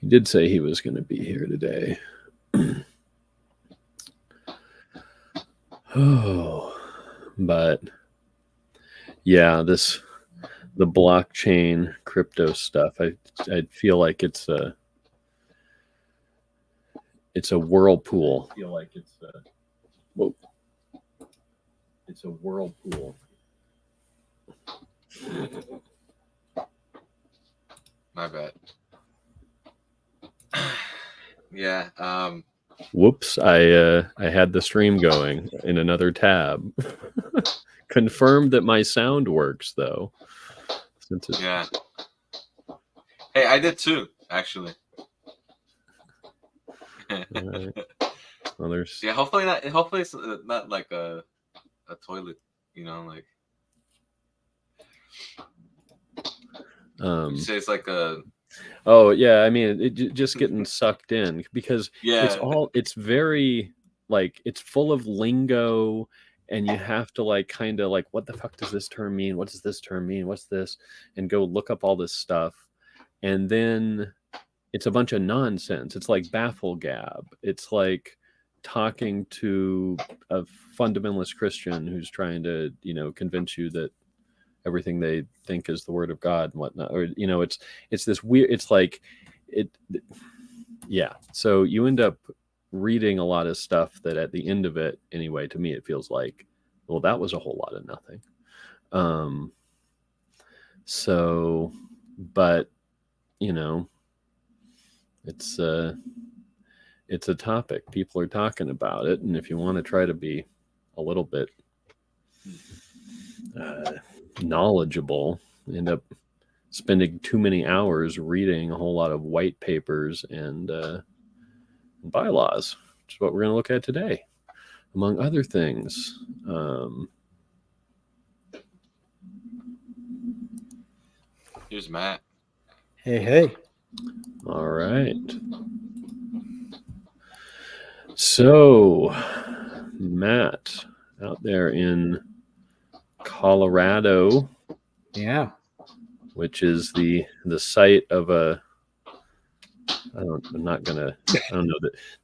He did say he was going to be here today. Oh, but yeah, the blockchain crypto stuff. I feel like it's a whirlpool. I feel like it's a whirlpool. My bad. Yeah. Whoops! I had the stream going in another tab. Confirmed that my sound works though. Yeah. Hey, I did too, actually. Right. Well, there's... Yeah, hopefully not. Hopefully it's not like a toilet, like. You say it's like a. Oh yeah, I mean, just getting sucked in because yeah, it's very like it's full of lingo, and you have to like kind of like, what the fuck does this term mean? What does this term mean? What's this? And go look up all this stuff, and then it's a bunch of nonsense. It's like baffle gab. It's like talking to a fundamentalist Christian who's trying to, convince you that everything they think is the word of God and whatnot. Or, it's this weird, it's like yeah. So you end up reading a lot of stuff that at the end of it, anyway, to me, it feels like, well, that was a whole lot of nothing. So, but, it's a topic. People are talking about it. And if you want to try to be a little bit knowledgeable, end up spending too many hours reading a whole lot of white papers and bylaws, which is what we're going to look at today, among other things. Here's Matt. Hey. All right. So, Matt, out there in Colorado, yeah, which is the site of the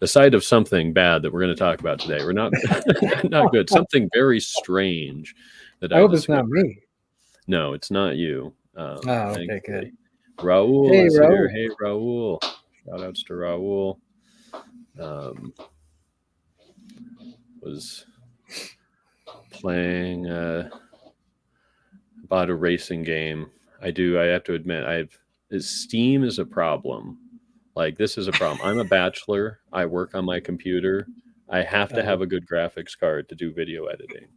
site of something bad that we're going to talk about today. We're not not good. Something very strange that I hope it's not me. No, it's not you. Okay, good. Raul is here. Hey, Raul. Shout outs to Raul. Was playing bought a racing game. I have to admit, Steam is a problem. Like, this is a problem. I'm a bachelor. I work on my computer. I have to have a good graphics card to do video editing.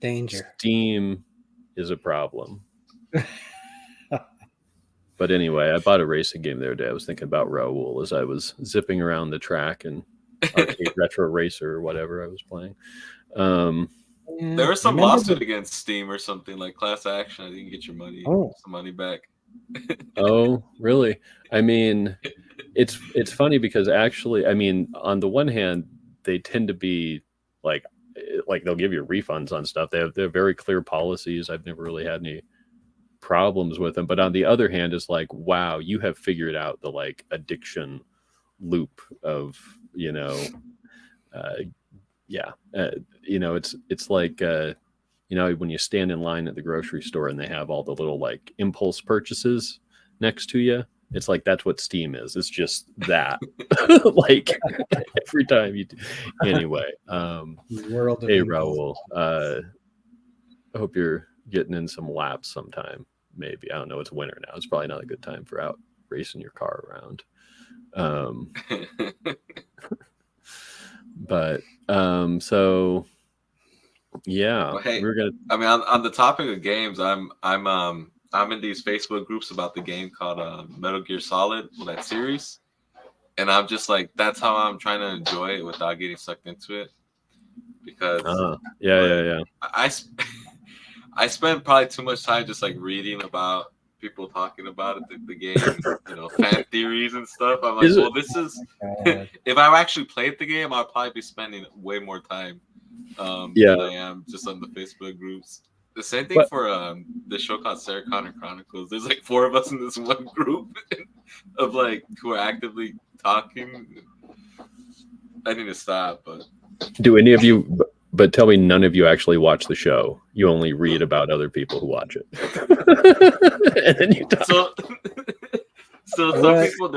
Danger. Steam is a problem. But anyway, I bought a racing game the other day. I was thinking about Raul as I was zipping around the track and Arcade Retro Racer or whatever I was playing. There was some lawsuit against Steam or something, like class action. I didn't get your money, some money back. Oh, really? I mean, it's funny because actually, I mean, on the one hand, they tend to be like they'll give you refunds on stuff. They have very clear policies. I've never really had any problems with them. But on the other hand, it's like, wow, you have figured out the like addiction loop of, it's like, when you stand in line at the grocery store and they have all the little like impulse purchases next to you, it's like, that's what Steam is. It's just that like every time you do. Anyway, hey Raul, I hope you're getting in some laps sometime. Maybe, I don't know, it's winter now. It's probably not a good time for out racing your car around. But so yeah, well, hey, we're gonna. I mean, on the topic of games, I'm in these Facebook groups about the game called Metal Gear Solid, that series, and I'm just like, that's how I'm trying to enjoy it without getting sucked into it, because I spend probably too much time just like reading about people talking about it, the game, fan theories and stuff. I'm like, this is if I actually played the game, I'll probably be spending way more time than I am just on the Facebook groups. The same thing But for the show called Sarah Connor Chronicles. There's like 4 of us in this one group of like who are actively talking. I need to stop, but do any of you? But tell me, none of you actually watch the show. You only read about other people who watch it, and then you talk. So some people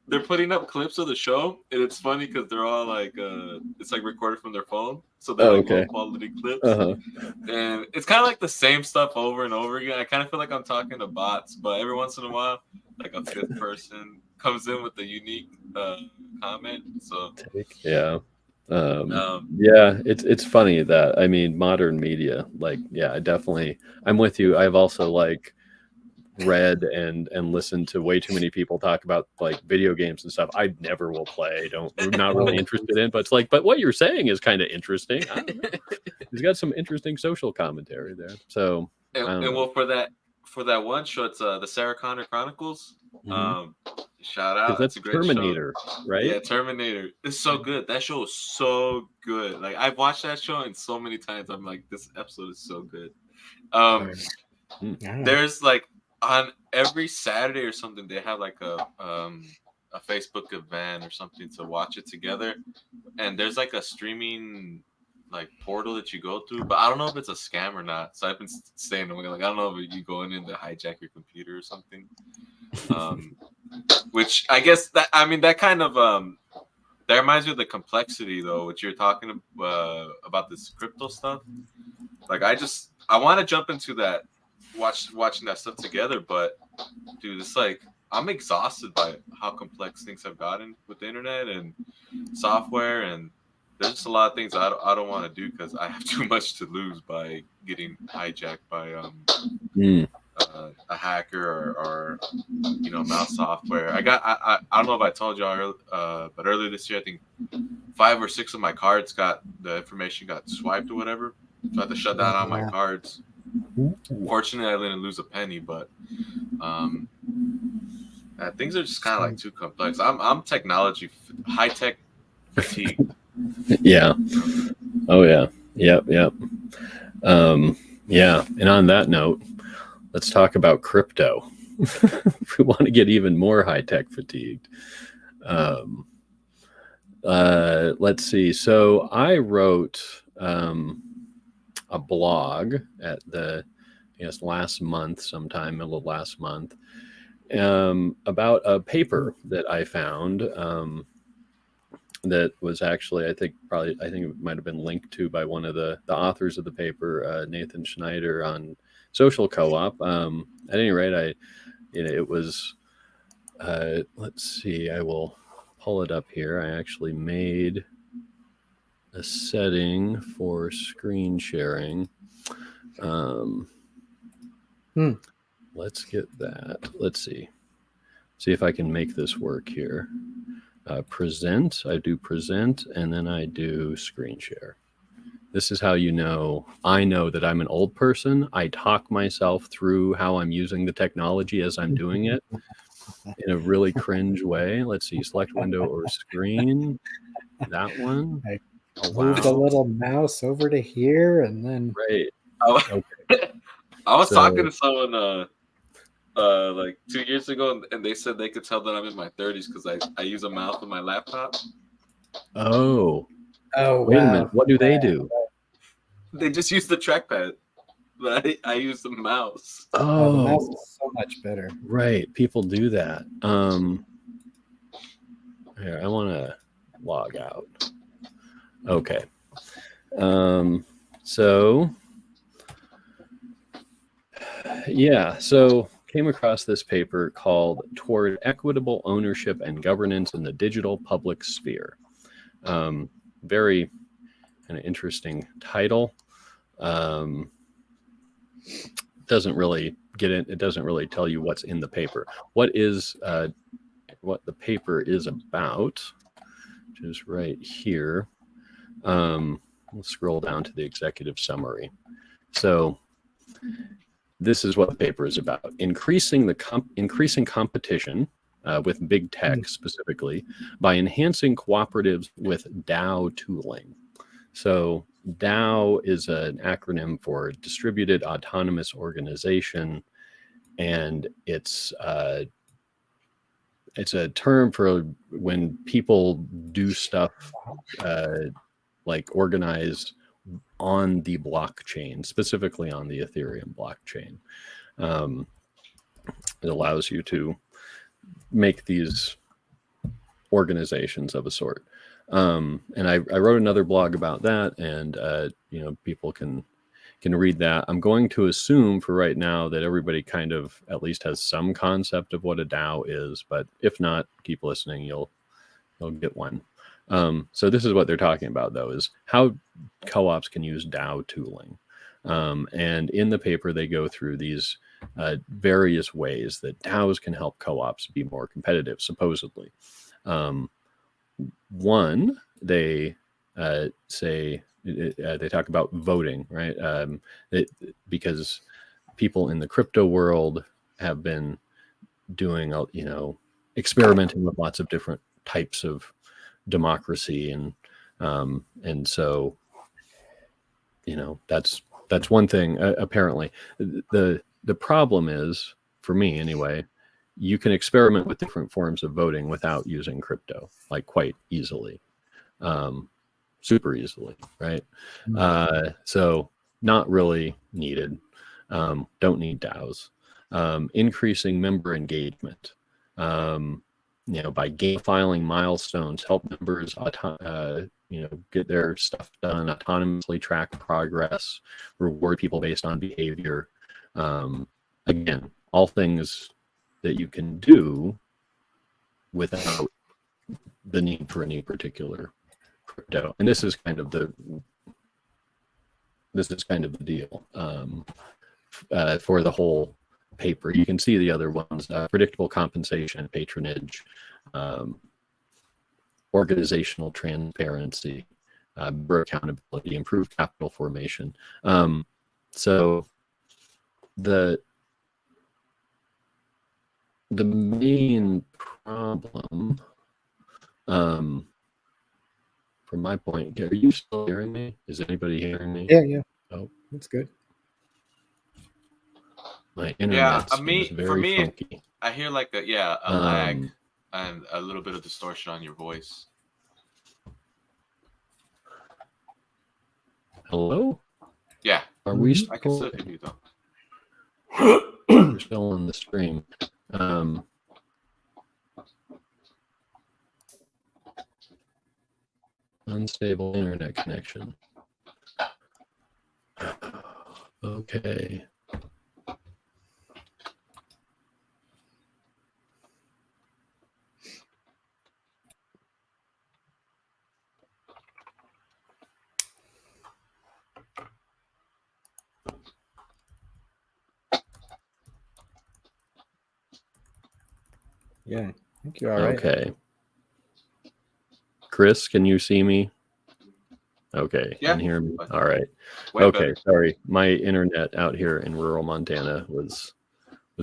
they're putting up clips of the show, and it's funny because they're all like it's like recorded from their phone, so they're like low quality clips, and it's kind of like the same stuff over and over again. I kind of feel like I'm talking to bots, but every once in a while, like a fifth person comes in with a unique comment. So yeah. Yeah, it's funny that, I mean, modern media, like, yeah, I'm with you. I've also like read and listened to way too many people talk about like video games and stuff I never will play, not really interested in, but it's like, but what you're saying is kind of interesting. I don't know. He's got some interesting social commentary there. So well, for that one show, it's the Sarah Connor Chronicles. Shout out, that's a great Terminator show. Right? Yeah, Terminator. It's so good. That show is so good. Like, I've watched that show and so many times I'm like, this episode is so good. There's like on every Saturday or something, they have like a Facebook event or something to watch it together, and there's like a streaming like portal that you go through, but I don't know if it's a scam or not. So I've been staying away. Like, I don't know if you go in to hijack your computer or something. Which I guess that kind of that reminds me of the complexity though, which you're talking about this crypto stuff. Like, I want to jump into that, watching that stuff together, but dude, it's like I'm exhausted by how complex things have gotten with the internet and software, and there's just a lot of things I don't want to do because I have too much to lose by getting hijacked by a hacker or mouse software. I don't know if I told y'all, but earlier this year, I think 5 or 6 of my cards the information got swiped or whatever, so I had to shut down all my cards. Fortunately, I didn't lose a penny, but things are just kind of like too complex. I'm technology, high tech fatigued. Yeah. Oh yeah. Yep. Yeah. And on that note, let's talk about crypto. If we want to get even more high tech fatigued. Let's see. So I wrote a blog at last month, sometime middle of last month, about a paper that I found that was actually, I think it might have been linked to by one of the authors of the paper, Nathan Schneider, on Social Co-op. At any rate, it was, let's see, I will pull it up here. I actually made a setting for screen sharing. Let's get that. Let's see if I can make this work here. Present, I do present, and then I do screen share. This is how I know that I'm an old person. I talk myself through how I'm using the technology as I'm doing it in a really cringe way. Let's see, select window or screen. That one. Move the little mouse over to here, and then right. Okay. I was talking to someone like 2 years ago, and they said they could tell that I'm in my 30s because I use a mouse on my laptop. Oh, wait a minute. What do they do? They just use the trackpad, but I use the mouse. Oh, the mouse is so much better. Right, people do that. Here, I want to log out. Okay. So came across this paper called Toward Equitable Ownership and Governance in the Digital Public Sphere. Very kind of interesting title. Doesn't really it doesn't really tell you what's in the paper. What the paper is about, which is right here. We'll scroll down to the executive summary. So this is what the paper is about: increasing competition with big tech specifically by enhancing cooperatives with DAO tooling. So DAO is an acronym for Distributed Autonomous Organization, and it's a term for when people do stuff like organize on the blockchain, specifically on the Ethereum blockchain. It allows you to make these organizations of a sort. And I wrote another blog about that, and people can read that. I'm going to assume for right now that everybody kind of at least has some concept of what a DAO is, but if not, keep listening. You'll get one. So this is what they're talking about, though, is how co-ops can use DAO tooling. And in the paper, they go through these various ways that DAOs can help co-ops be more competitive, supposedly. One, they say, they talk about voting, right? Because people in the crypto world have been doing, experimenting with lots of different types of democracy, and so that's one thing. Apparently, the problem is, for me anyway, you can experiment with different forms of voting without using crypto, like quite easily, super easily, right? So not really needed. Don't need DAOs. Increasing member engagement, by gamifiling milestones, help members get their stuff done, autonomously track progress, reward people based on behavior. Again, all things that you can do without the need for any particular crypto. And this is kind of the deal for the whole paper. You can see the other ones: predictable compensation, patronage, organizational transparency, better accountability, improved capital formation. So the main problem, from my point, are you still hearing me? Is anybody hearing me? Yeah. Oh, That's good. my internet is very funky. I hear like a lag and a little bit of distortion on your voice. Hello? Yeah. Are we I still? can still hear you though. We're still on the stream. Unstable internet connection. Okay. Yeah, I think you're all right. Okay. Chris, can you see me? Okay, Yeah. and hear me? All right. Way Okay, better. sorry. My internet out here in rural Montana was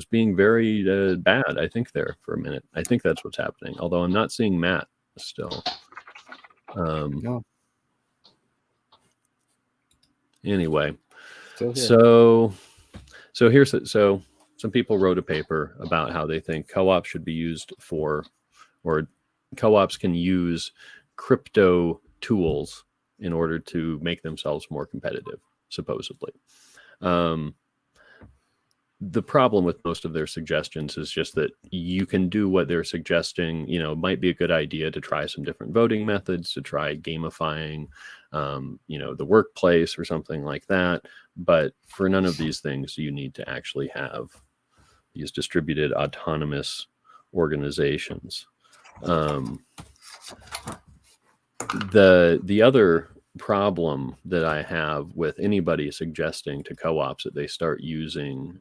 being very bad, I think, there for a minute. I think that's what's happening, although I'm not seeing Matt still. No, Anyway, still here. so here's so some people wrote a paper about how they think co-ops should be used for, or co-ops can use crypto tools in order to make themselves more competitive, supposedly. The problem with most of their suggestions is just that you can do what they're suggesting. It might be a good idea to try some different voting methods, to try gamifying, the workplace or something like that. But for none of these things, you need to actually have these distributed autonomous organizations. The other problem that I have with anybody suggesting to co-ops that they start using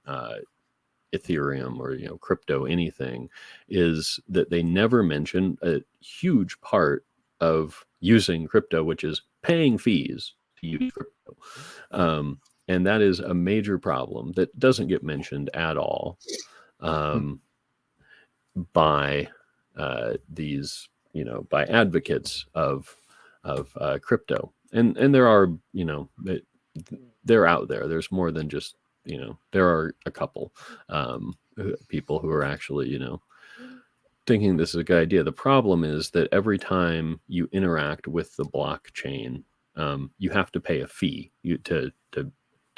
Ethereum or crypto anything is that they never mention a huge part of using crypto, which is paying fees to use crypto. And that is a major problem that doesn't get mentioned at all by these, by advocates of crypto. and there are, they're out there. There's more than just, there are a couple people who are actually, thinking this is a good idea. The problem is that every time you interact with the blockchain, you have to pay a fee to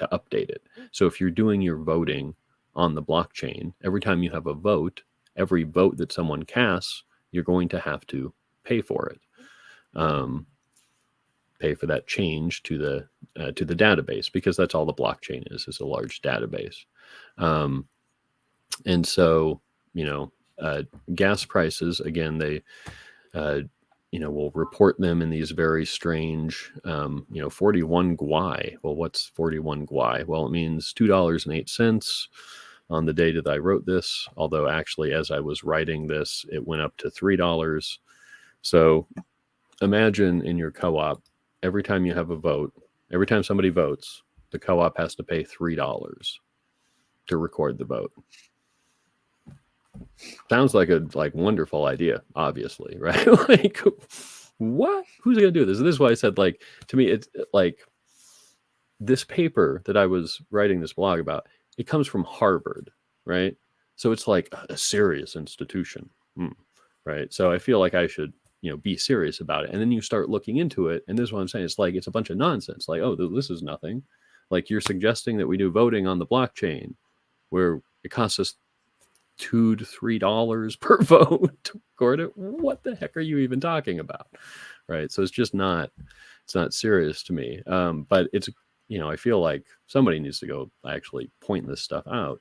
update it. So if you're doing your voting on the blockchain, every time you have a vote, every vote that someone casts, you're going to have to pay for it. Pay for that change to the database, because that's all the blockchain is a large database. And so, gas prices, again, they, will report them in these very strange, 41 gwai. Well, what's 41 gwai? Well, it means $2.08 on the date that I wrote this. Although actually, as I was writing this, it went up to $3. So imagine in your co-op, every time you have a vote, every time somebody votes, the co-op has to pay $3 to record the vote. Sounds like a wonderful idea, obviously, right? Like, what? Who's going to do this? And this is why I said, to me, it's like this paper that I was writing this blog about, it comes from Harvard, right? So it's like a serious institution, right? So I feel like I should, be serious about it. And then you start looking into it, and this is what I'm saying. It's like, it's a bunch of nonsense. Like, oh, this is nothing. Like, you're suggesting that we do voting on the blockchain where it costs us $2 to $3 per vote to record it. What the heck are you even talking about? Right. So it's not serious to me. But it's, I feel like somebody needs to go actually point this stuff out.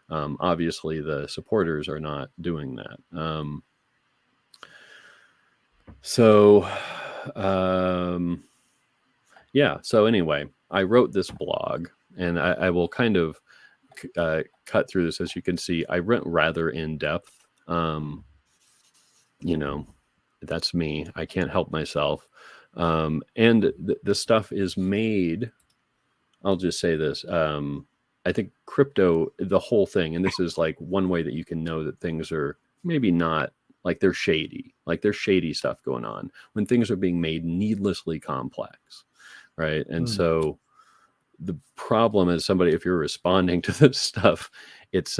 Obviously the supporters are not doing that. So anyway, I wrote this blog, and I will kind of cut through this. As you can see, I went rather in depth. That's me. I can't help myself. And the stuff is made. I'll just say this. I think crypto, the whole thing, and this is like one way that you can know that things are maybe not, like, they're shady. Like, there's shady stuff going on when things are being made needlessly complex, right? And so the problem is, somebody, if you're responding to this stuff, it's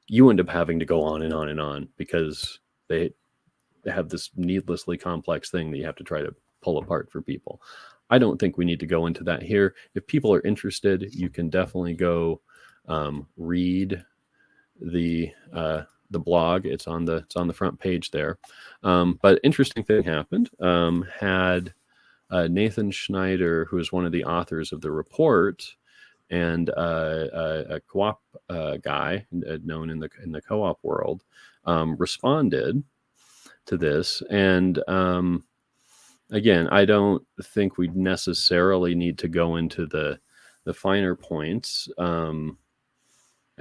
you end up having to go on and on and on, because they have this needlessly complex thing that you have to try to pull apart for people. I don't think we need to go into that here. If people are interested, you can definitely go read the blog. It's on the front page there. But interesting thing happened. Had Nathan Schneider, who is one of the authors of the report, and a co-op guy known in the co-op world, responded to this. And again, I don't think we necessarily need to go into the finer points.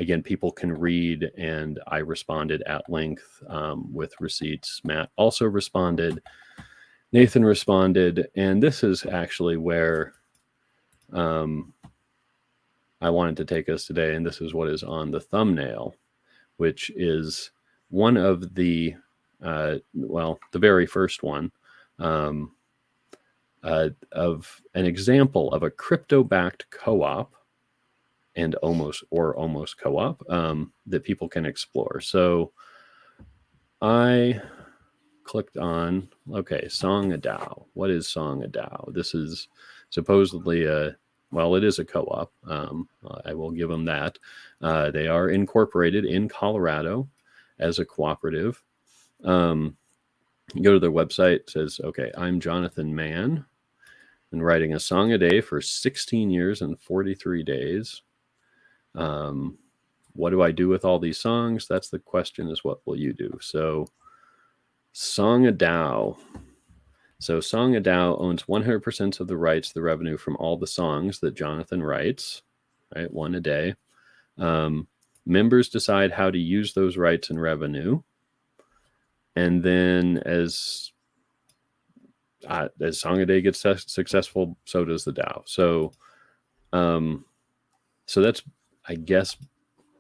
Again, people can read, and I responded at length with receipts. Matt also responded. Nathan responded, and this is actually where I wanted to take us today, and this is what is on the thumbnail, which is one of the, the very first one, of an example of a crypto-backed co-op and almost co-op that people can explore. So I clicked on, Song a DAO. What is Song a DAO? This is supposedly it is a co-op. I will give them that. They are incorporated in Colorado as a cooperative. You go to their website, it says, I'm Jonathan Mann, and writing a song a day for 16 years and 43 days. What do I do with all these songs? That's the question, is what will you do? So Song a DAO. So Song a DAO owns 100% of the rights, the revenue from all the songs that Jonathan writes, right? One a day. Members decide how to use those rights and revenue. And then as Song a Day gets successful, so does the DAO. So that's, I guess,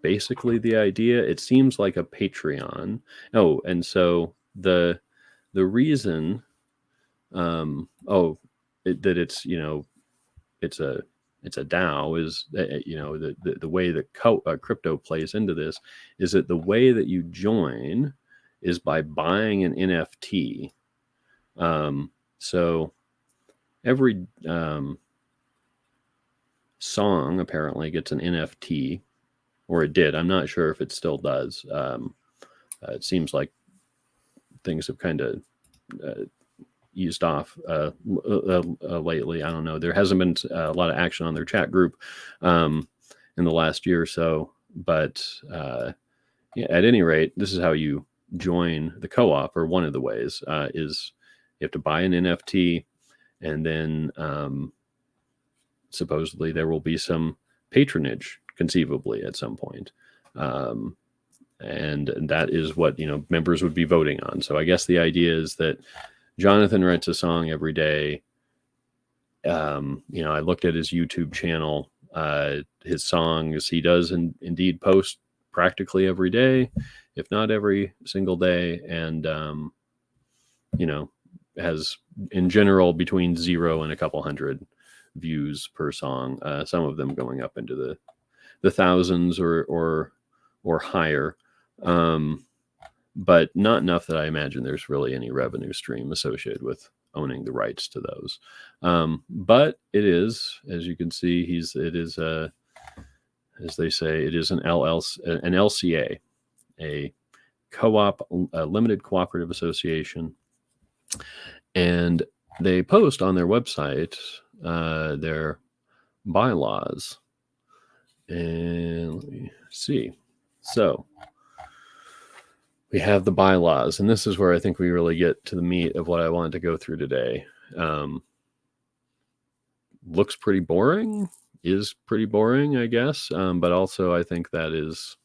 basically the idea. It seems like a Patreon. And so the reason, that it's, you know, it's a DAO is, you know, the way that crypto plays into this is that the way that you join is by buying an NFT. So every song apparently gets an NFT, or it did. I'm not sure if it still does. It seems like things have kind of eased off lately. I don't know. There hasn't been a lot of action on their chat group in the last year or so. But yeah, at any rate, this is how you join the co-op, or one of the ways is you have to buy an NFT, and then supposedly there will be some patronage, conceivably, at some point. And that is what, you know, members would be voting on. So I guess the idea is that Jonathan writes a song every day. You know, I looked at his YouTube channel. His songs, he does indeed post practically every day, if not every single day. And, you know, has in general between 0 and a couple hundred views per song. Some of them going up into the thousands or higher. But not enough that I imagine there's really any revenue stream associated with owning the rights to those. But it is, as you can see, it is as they say, it is an LCA, a co-op, a limited cooperative association. And they post on their website their bylaws. And let me see. So we have the bylaws, and this is where I think we really get to the meat of what I wanted to go through today. Looks pretty boring, is pretty boring, I guess, but also I think that is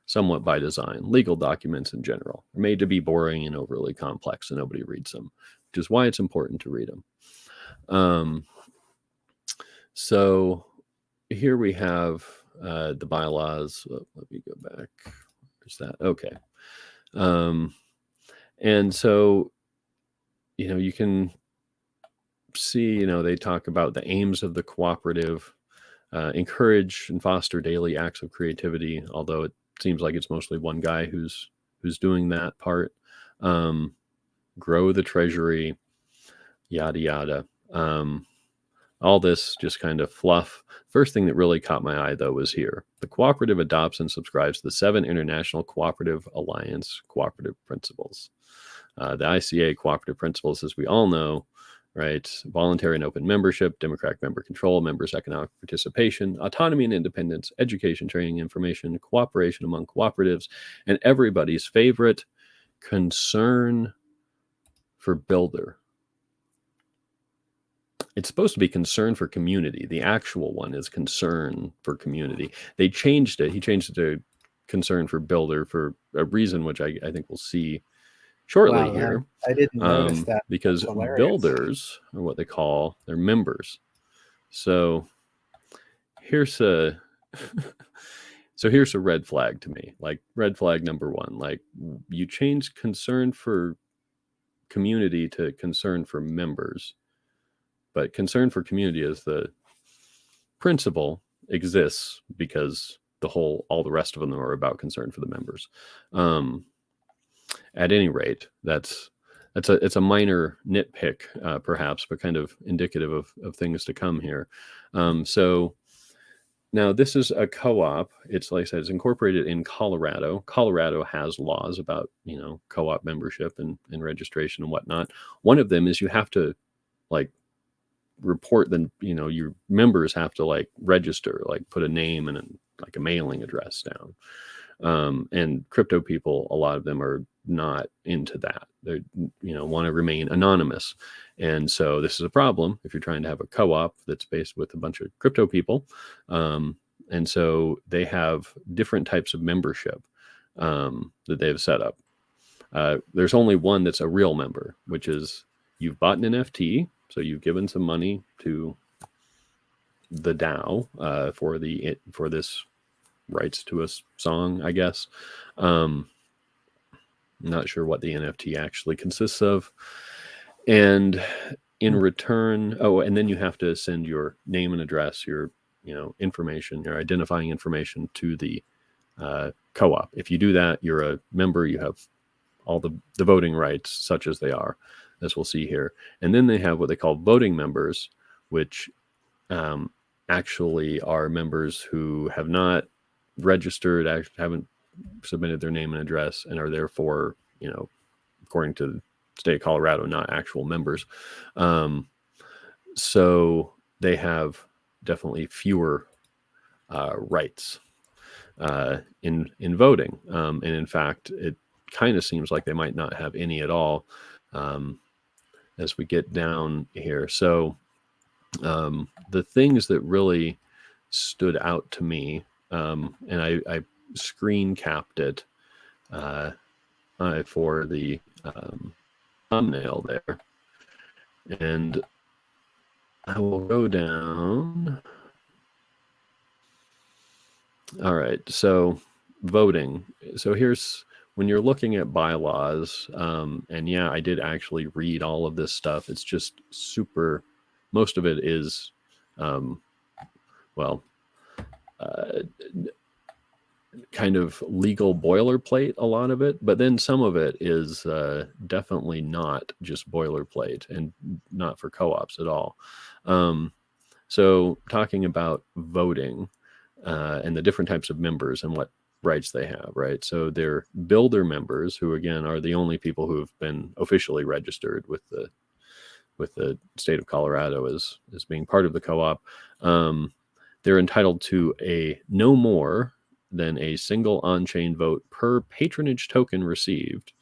somewhat by design. Legal documents in general are made to be boring and overly complex, and nobody reads them, which is why it's important to read them. So here we have the bylaws. Let me go back. Where's that? Okay. And so, you know, you can see, you know, they talk about the aims of the cooperative, encourage and foster daily acts of creativity, although it seems like it's mostly one guy who's doing that part. Grow the treasury, yada, yada. All this just kind of fluff. First thing that really caught my eye, though, was here. The cooperative adopts and subscribes to the 7 International Cooperative Alliance Cooperative Principles. The ICA Cooperative Principles, as we all know, right? Voluntary and open membership, democratic member control, members' economic participation, autonomy and independence, education, training, information, cooperation among cooperatives, and everybody's favorite, concern for builder. It's supposed to be concern for community. The actual one is concern for community. They changed it. He changed it to concern for builder for a reason, which I think we'll see shortly here. I didn't notice that. Because builders are what they call their members. So here's a red flag to me. Like, red flag number 1. Like, you change concern for community to concern for members. But concern for community as the principle exists because all the rest of them are about concern for the members. At any rate, it's a minor nitpick, perhaps, but kind of indicative of things to come here. So now this is a co-op. It's, like I said, it's incorporated in Colorado. Colorado has laws about, you know, co-op membership and registration and whatnot. One of them is you have to, like, report them, you know, your members have to, like, register, like, put a name and like a mailing address down. And crypto people, a lot of them are not into that. They, you know, want to remain anonymous. And so this is a problem if you're trying to have a co-op that's based with a bunch of crypto people. And so they have different types of membership that they have set up. There's only one that's a real member, which is you've bought an NFT. So you've given some money to the DAO for this rights to a song, I guess. Not sure what the NFT actually consists of. And in return, and then you have to send your name and address, your information, your identifying information to the co-op. If you do that, you're a member. You have all the voting rights, such as they are, as we'll see here. And then they have what they call voting members, which actually are members who have not registered, haven't submitted their name and address, and are therefore, according to the state of Colorado, not actual members. So they have definitely fewer rights in voting. And in fact, it kind of seems like they might not have any at all as we get down here. So the things that really stood out to me, and I screen capped it for the thumbnail there, and I will go down. All right, so voting. So here's when you're looking at bylaws, and yeah, I did actually read all of this stuff. It's just super. Most of it is, kind of legal boilerplate, a lot of it, but then some of it is definitely not just boilerplate and not for co-ops at all. So talking about voting and the different types of members and what rights they have, right? So they're builder members, who again are the only people who have been officially registered with the state of Colorado as being part of the co-op. They're entitled to a no more than a single on-chain vote per patronage token received.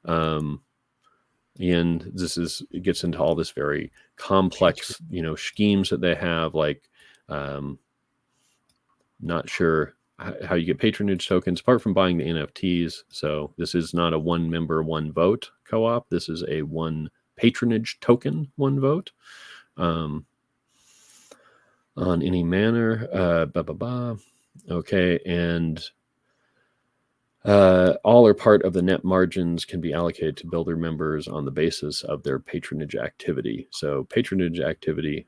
And it gets into all this very complex, schemes that they have, like not sure how you get patronage tokens apart from buying the NFTs. So this is not a one member, one vote co-op. This is a one patronage token, one vote. On any manner, Okay, and all or part of the net margins can be allocated to builder members on the basis of their patronage activity. So patronage activity,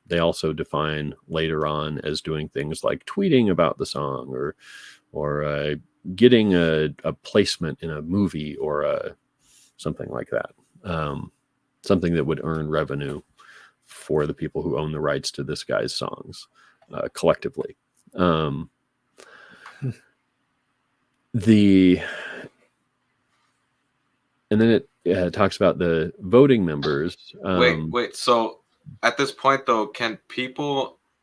they also define later on as doing things like tweeting about the song or getting a placement in a movie or something like that. Something that would earn revenue for the people who own the rights to this guy's songs collectively. And then it talks about the voting members. Wait. So at this point, though,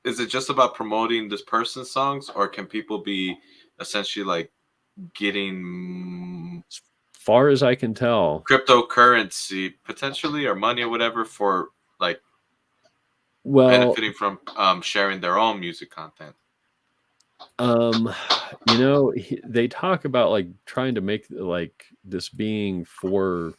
is it just about promoting this person's songs, or can people be essentially like getting, as far as I can tell, cryptocurrency potentially, or money or whatever, for like benefiting from sharing their own music content? They talk about like trying to make like this being for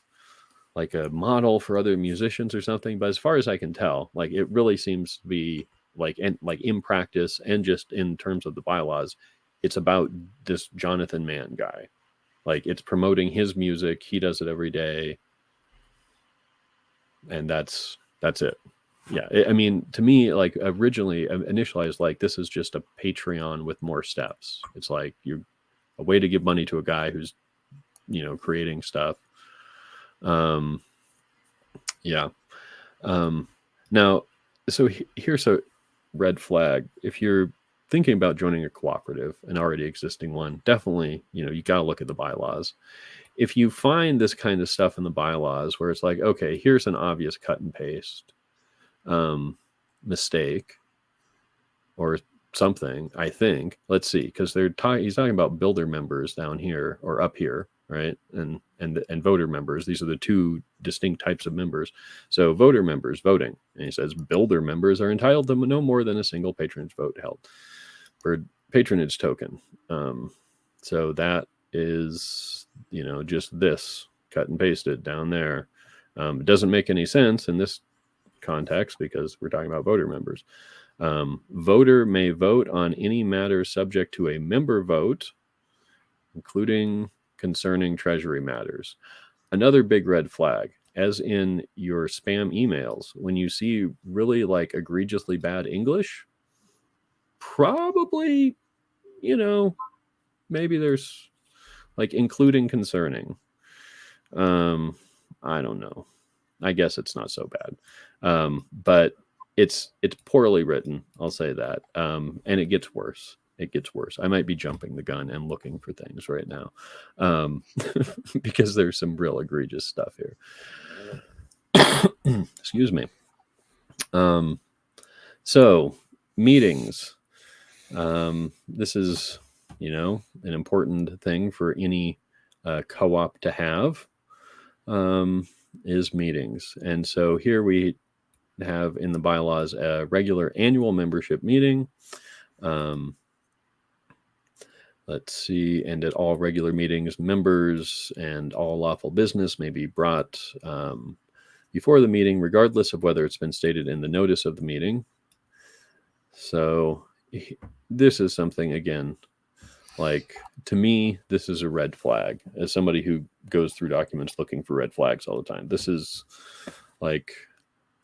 like a model for other musicians or something, but as far as I can tell, like it really seems to be like in practice and just in terms of the bylaws, it's about this Jonathan Mann guy. Like it's promoting his music. He does it every day, and that's it. Yeah, I mean, to me, like initially, I was like, this is just a Patreon with more steps. It's like you're a way to give money to a guy who's, creating stuff. Yeah. Now, so here's a red flag. If you're thinking about joining a cooperative, an already existing one, definitely, you got to look at the bylaws. If you find this kind of stuff in the bylaws where it's like, okay, here's an obvious cut and paste mistake or something, I think, let's see, because he's talking about builder members down here or up here, right? And voter members. These are the two distinct types of members. So voter members voting, and he says builder members are entitled to no more than a single patronage vote held for patronage token. So that is, just this cut and pasted down there. It doesn't make any sense in this context because we're talking about voter members. Voter may vote on any matter subject to a member vote, including concerning treasury matters. Another big red flag. as in your spam emails, when you see really like egregiously bad English, probably, maybe there's like including concerning. I don't know. I guess it's not so bad. But it's poorly written. I'll say that. And it gets worse. It gets worse. I might be jumping the gun and looking for things right now, because there's some real egregious stuff here. Excuse me. So meetings. This is, an important thing for any co-op to have, is meetings. And so here we have in the bylaws a regular annual membership meeting. Let's see, and at all regular meetings, members and all lawful business may be brought before the meeting, regardless of whether it's been stated in the notice of the meeting. So this is something, again, like, to me, this is a red flag. As somebody who goes through documents looking for red flags all the time, this is like,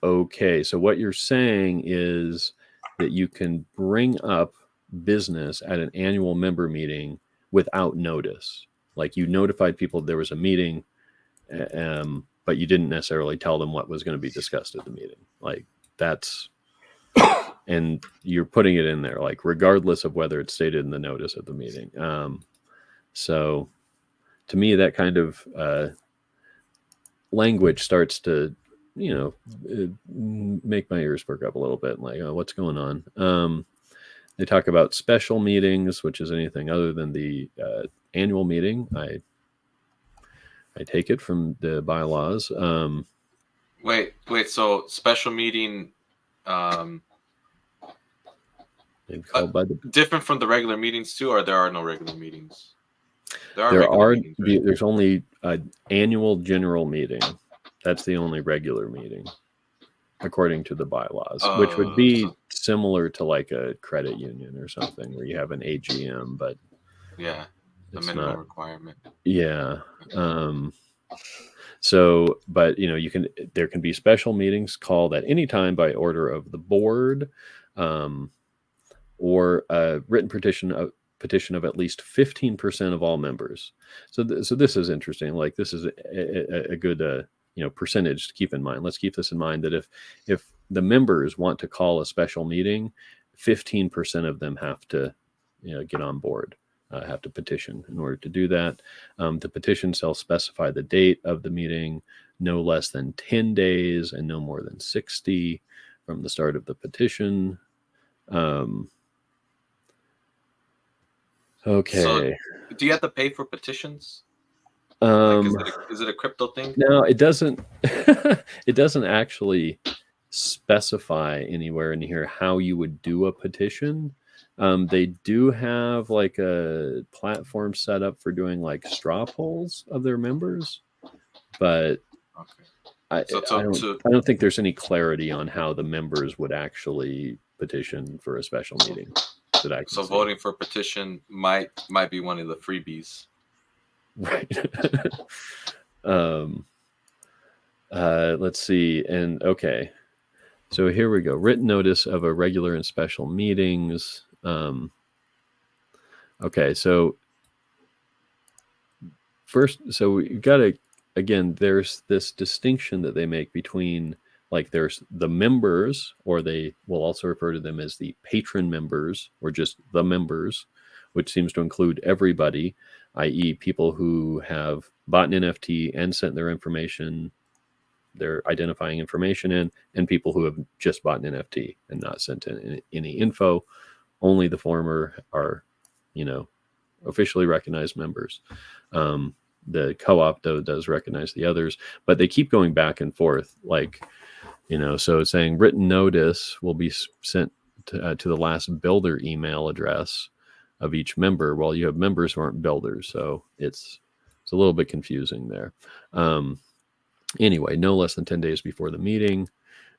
okay, so what you're saying is that you can bring up business at an annual member meeting without notice. Like, you notified people there was a meeting, but you didn't necessarily tell them what was going to be discussed at the meeting. Like, that's, and you're putting it in there, like, regardless of whether it's stated in the notice of the meeting. So to me, that kind of language starts to, make my ears perk up a little bit. Like, oh, what's going on? They talk about special meetings, which is anything other than the annual meeting. I take it from the bylaws. Wait. So special meeting, Called by the different from the regular meetings too, or there are no regular meetings? Meetings, right? There's only an annual general meeting. That's the only regular meeting, according to the bylaws, which would be similar to like a credit union or something where you have an AGM, but yeah, the minimum requirement. Yeah. So, but there can be special meetings called at any time by order of the board, or a written petition of at least 15% of all members. So this is interesting. Like, this is a good percentage to keep in mind. Let's keep this in mind, that if the members want to call a special meeting, 15% of them have to get on board, have to petition in order to do that. The petition shall specify the date of the meeting, no less than 10 days and no more than 60 from the start of the petition. Okay. So do you have to pay for petitions? Is it a crypto thing? No, it doesn't. It doesn't actually specify anywhere in here how you would do a petition. They do have like a platform set up for doing like straw polls of their members, but I don't think there's any clarity on how the members would actually petition for a special meeting. So voting for petition might be one of the freebies. Right. Let's see. And okay. So here we go. Written notice of a regular and special meetings. Okay. So first, so we've got to, again, there's this distinction that they make between, like, there's the members, or they will also refer to them as the patron members, or just the members, which seems to include everybody, i.e. people who have bought an NFT and sent their information, their identifying information in, and people who have just bought an NFT and not sent in any info. Only the former are, officially recognized members. The co-op, though, does recognize the others, but they keep going back and forth. Like, so it's saying written notice will be sent to the last builder email address of each member. Well, you have members who aren't builders, so it's a little bit confusing there. Anyway, no less than 10 days before the meeting.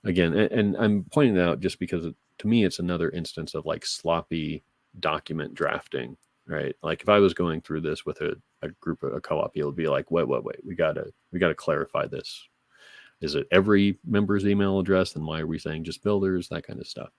Again, and I'm pointing that out just because to me it's another instance of like sloppy document drafting, right? Like, if I was going through this with a group of a co-op, it would be like, wait, we gotta clarify this. is it every member's email address? Then why are we saying just builders? That kind of stuff.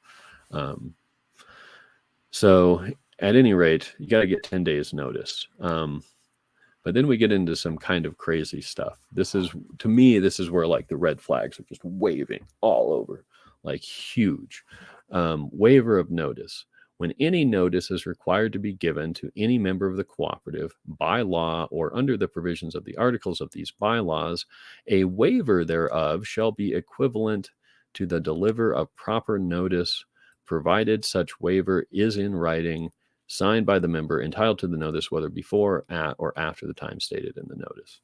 So at any rate, you got to get 10 days notice. But then we get into some kind of crazy stuff. This is, to me, this is where like the red flags are just waving all over, like huge. Waiver of notice. When any notice is required to be given to any member of the cooperative by law or under the provisions of the articles of these bylaws, a waiver thereof shall be equivalent to the deliver of proper notice, provided such waiver is in writing, signed by the member entitled to the notice, whether before, at, or after the time stated in the notice.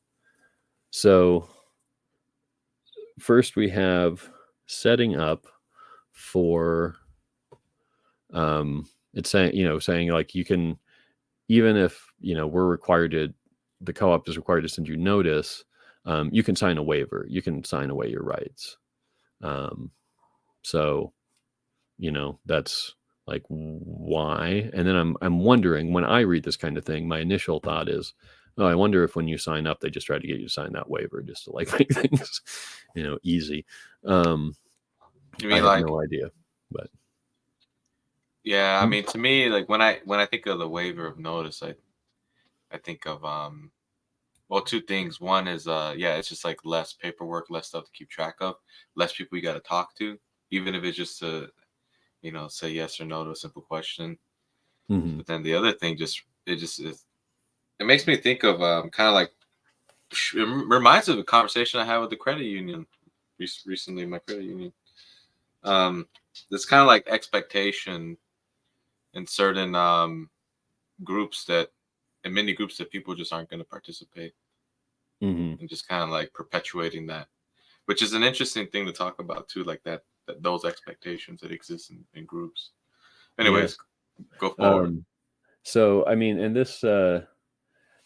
So first we have setting up for, it's saying, saying like you can, even if, we're required to, the co-op is required to send you notice, you can sign a waiver. You can sign away your rights. So, that's like why. And then I'm wondering, when I read this kind of thing, my initial thought is, oh, I wonder if when you sign up, they just try to get you to sign that waiver just to like make things, easy. You mean I have like no idea, but yeah, I mean, to me, like when I think of the waiver of notice, I think of well, two things. One is it's just like less paperwork, less stuff to keep track of, less people you got to talk to, even if it's just to say yes or no to a simple question. Mhm. But then the other thing it makes me think of kind of like, it reminds me of a conversation I had with the credit union recently, my credit union. This kind of like expectation in certain groups in many groups that people just aren't going to participate, Mhm. and just kind of like perpetuating that, which is an interesting thing to talk about too, like that those expectations that exist in groups. Anyways, go forward. So I mean, and this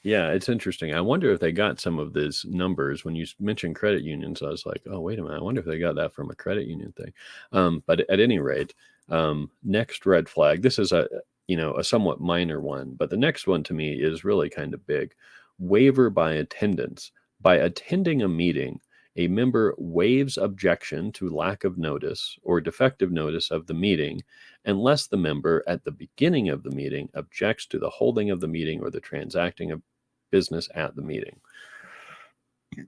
it's interesting. I wonder if they got some of these numbers when you mentioned credit unions. I was like, oh, wait a minute. I wonder if they got that from a credit union thing. But at any rate, next red flag, this is a somewhat minor one, but the next one to me is really kind of big. Waiver by attendance. By attending a meeting, a member waives objection to lack of notice or defective notice of the meeting unless the member at the beginning of the meeting objects to the holding of the meeting or the transacting of business at the meeting.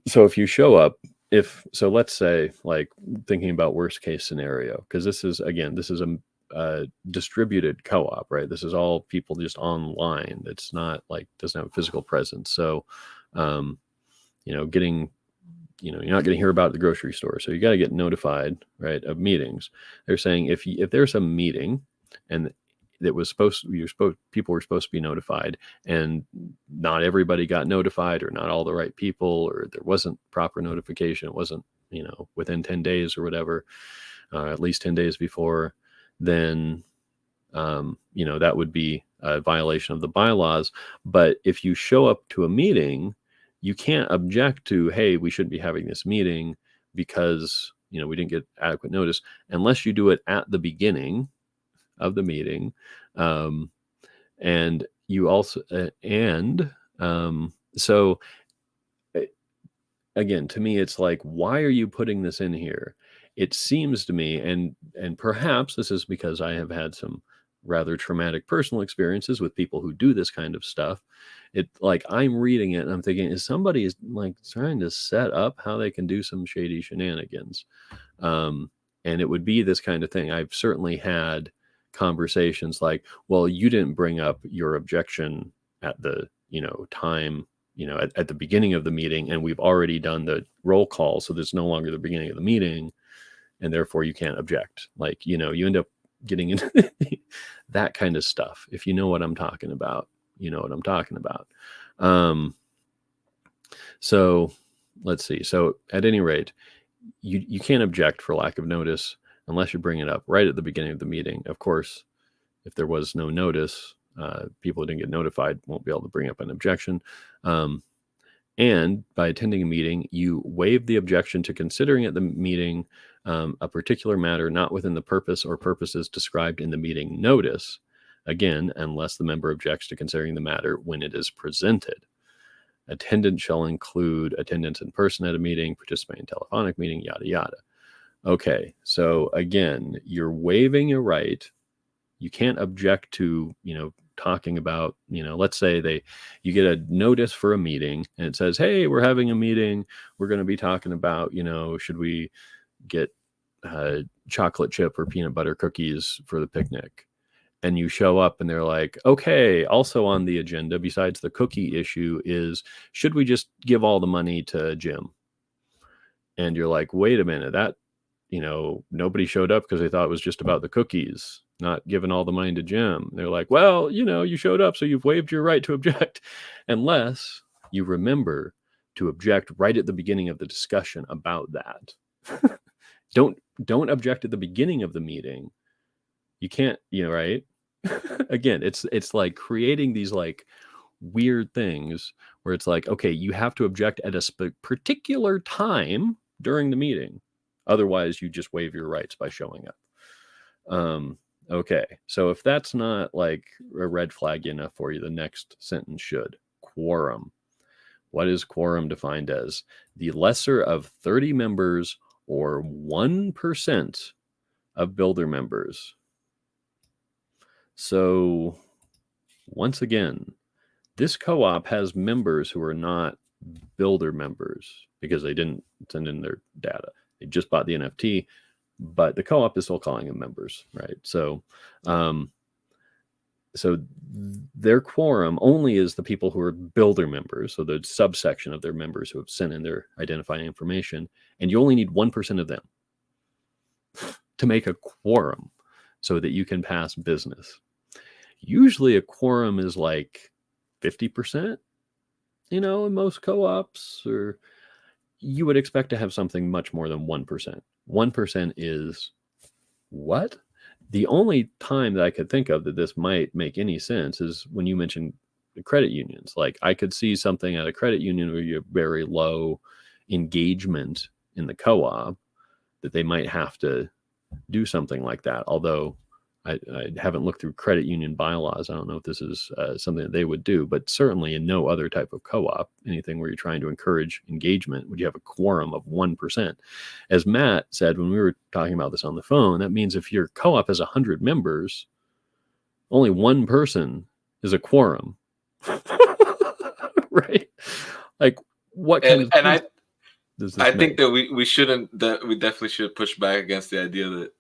So if you show up, let's say, like, thinking about worst case scenario, because this is a distributed co-op, right? This is all people just online. It's not like, doesn't have a physical presence. So, getting, you're not going to hear about it at the grocery store. So you got to get notified, right, of meetings. They're saying if there's a meeting and that was people were supposed to be notified, and not everybody got notified, or not all the right people, or there wasn't proper notification, it wasn't, within 10 days or whatever, at least 10 days before, then, that would be a violation of the bylaws. But if you show up to a meeting, you can't object to, hey, we shouldn't be having this meeting because, we didn't get adequate notice, unless you do it at the beginning of the meeting. And you also, so again, to me, it's like, why are you putting this in here? It seems to me, and perhaps this is because I have had some rather traumatic personal experiences with people who do this kind of stuff. It, like, I'm reading it and I'm thinking, is somebody like trying to set up how they can do some shady shenanigans? And it would be this kind of thing. I've certainly had conversations like, well, you didn't bring up your objection at the time, at the beginning of the meeting, and we've already done the roll call, so there's no longer the beginning of the meeting, and therefore you can't object. Like, you end up getting into that kind of stuff. If you know what I'm talking about, you know what I'm talking about. So let's see. So at any rate, you can't object for lack of notice unless you bring it up right at the beginning of the meeting. Of course, if there was no notice, people who didn't get notified won't be able to bring up an objection. And by attending a meeting, you waive the objection to considering at the meeting a particular matter not within the purpose or purposes described in the meeting notice, again, unless the member objects to considering the matter when it is presented. Attendance shall include attendance in person at a meeting, participating in telephonic meeting, yada, yada. Okay, so again, you're waiving a right. You can't object to, talking about, let's say you get a notice for a meeting and it says, hey, we're having a meeting. We're going to be talking about, should we get chocolate chip or peanut butter cookies for the picnic? And you show up and they're like, okay, also on the agenda, besides the cookie issue, is should we just give all the money to Jim? And you're like, wait a minute, that, nobody showed up because they thought it was just about the cookies, not giving all the money to Jim. They're like, well, you showed up, so you've waived your right to object, unless you remember to object right at the beginning of the discussion about that. Don't object at the beginning of the meeting. You can't, right? Again, it's like creating these like weird things where it's like, okay, you have to object at a particular time during the meeting. Otherwise, you just waive your rights by showing up. Okay, so if that's not like a red flag enough for you, the next sentence should. Quorum. What is quorum defined as? The lesser of 30 members or 1% of builder members. So once again, this co-op has members who are not builder members because they didn't send in their data. They just bought the NFT, but the co-op is still calling them members, right? So, so their quorum only is the people who are builder members, so the subsection of their members who have sent in their identifying information, and you only need 1% of them to make a quorum so that you can pass business. Usually a quorum is like 50%, in most co-ops, or you would expect to have something much more than 1%. 1% is what? The only time that I could think of that this might make any sense is when you mentioned credit unions. Like I could see something at a credit union where you have very low engagement in the co-op that they might have to do something like that. Although I haven't looked through credit union bylaws. I don't know if this is something that they would do, but certainly in no other type of co-op, anything where you're trying to encourage engagement, would you have a quorum of 1%. As Matt said when we were talking about this on the phone, that means if your co-op has 100 members, only one person is a quorum. Right? Like what kind of... And I think that we shouldn't, that we definitely should push back against the idea that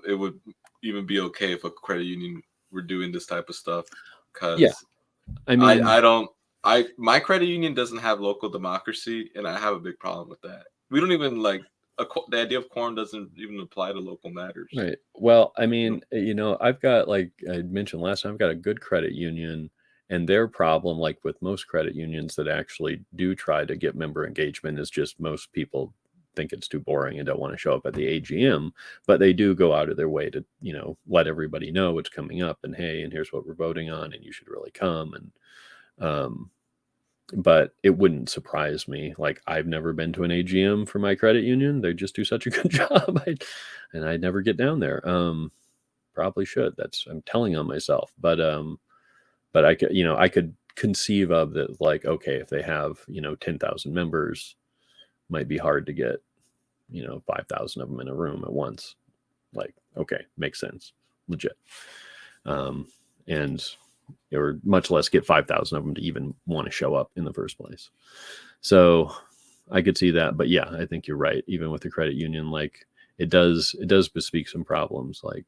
it would even be okay if a credit union were doing this type of stuff, because I mean, my credit union doesn't have local democracy, and I have a big problem with that. We don't even like the idea of quorum doesn't even apply to local matters. Right. Well, I mean, I've got, like I mentioned last time, I've got a good credit union, and their problem, like with most credit unions that actually do try to get member engagement, is just most people think it's too boring and don't want to show up at the AGM, but they do go out of their way to, let everybody know what's coming up and, hey, and here's what we're voting on and you should really come. And, but it wouldn't surprise me. Like I've never been to an AGM for my credit union. They just do such a good job. And I'd never get down there. Probably should. I'm telling on myself, but I could, I could conceive of that. Like, okay, if they have, 10,000 members, might be hard to get, 5,000 of them in a room at once. Like, okay, makes sense, legit. And or much less get 5,000 of them to even want to show up in the first place. So I could see that, but yeah, I think you're right. Even with the credit union, like it does bespeak some problems. Like,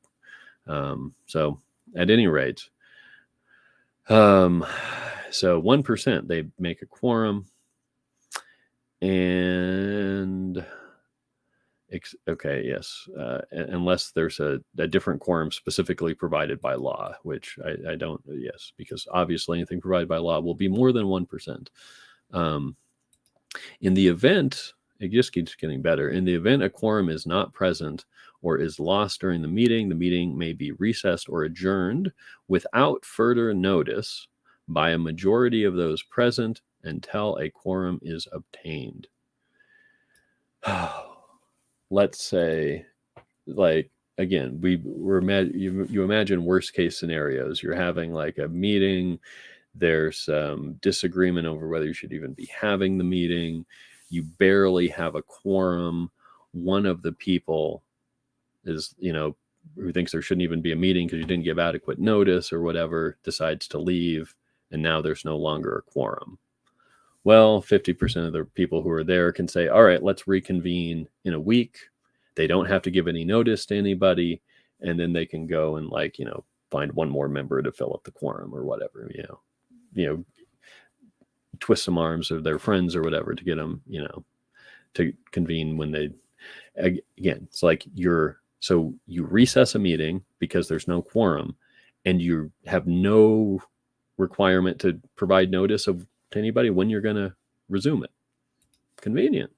so at any rate, so 1%, they make a quorum. And okay, yes, unless there's a different quorum specifically provided by law, which I don't, yes, because obviously anything provided by law will be more than 1%. In the event, it just keeps getting better. In the event a quorum is not present or is lost during the meeting may be recessed or adjourned without further notice by a majority of those present until a quorum is obtained. Let's say, like, again, you imagine worst case scenarios. You're having like a meeting, There's disagreement over whether you should even be having the meeting. You barely have a quorum. One of the people is, who thinks there shouldn't even be a meeting because you didn't give adequate notice or whatever, decides to leave, and now there's no longer a quorum. Well, 50% of the people who are there can say, all right, let's reconvene in a week. They don't have to give any notice to anybody, and then they can go and find one more member to fill up the quorum or whatever, twist some arms of their friends or whatever to get them, to convene when they, again, it's like so you recess a meeting because there's no quorum, and you have no requirement to provide notice to anybody when you're going to resume it. Convenient,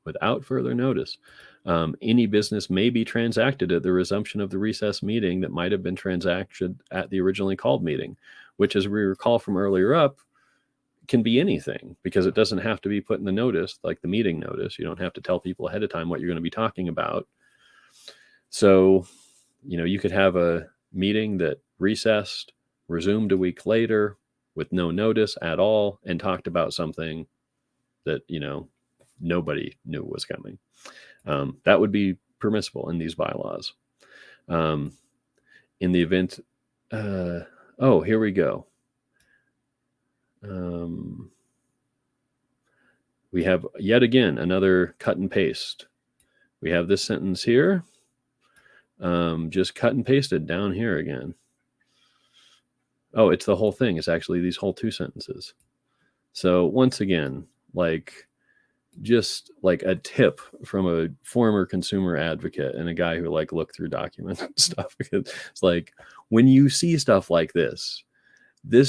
without further notice. Any business may be transacted at the resumption of the recess meeting that might have been transacted at the originally called meeting, which, as we recall from earlier up, can be anything, because it doesn't have to be put in the notice, like the meeting notice. You don't have to tell people ahead of time what you're going to be talking about. So, you could have a meeting that recessed, resumed a week later with no notice at all, and talked about something that, nobody knew was coming. That would be permissible in these bylaws. In the event, here we go. We have yet again another cut and paste. We have this sentence here, just cut and pasted down here again. Oh, it's the whole thing. It's actually these whole two sentences. So once again, just like a tip from a former consumer advocate and a guy who looked through documents and stuff, because it's like, when you see stuff like this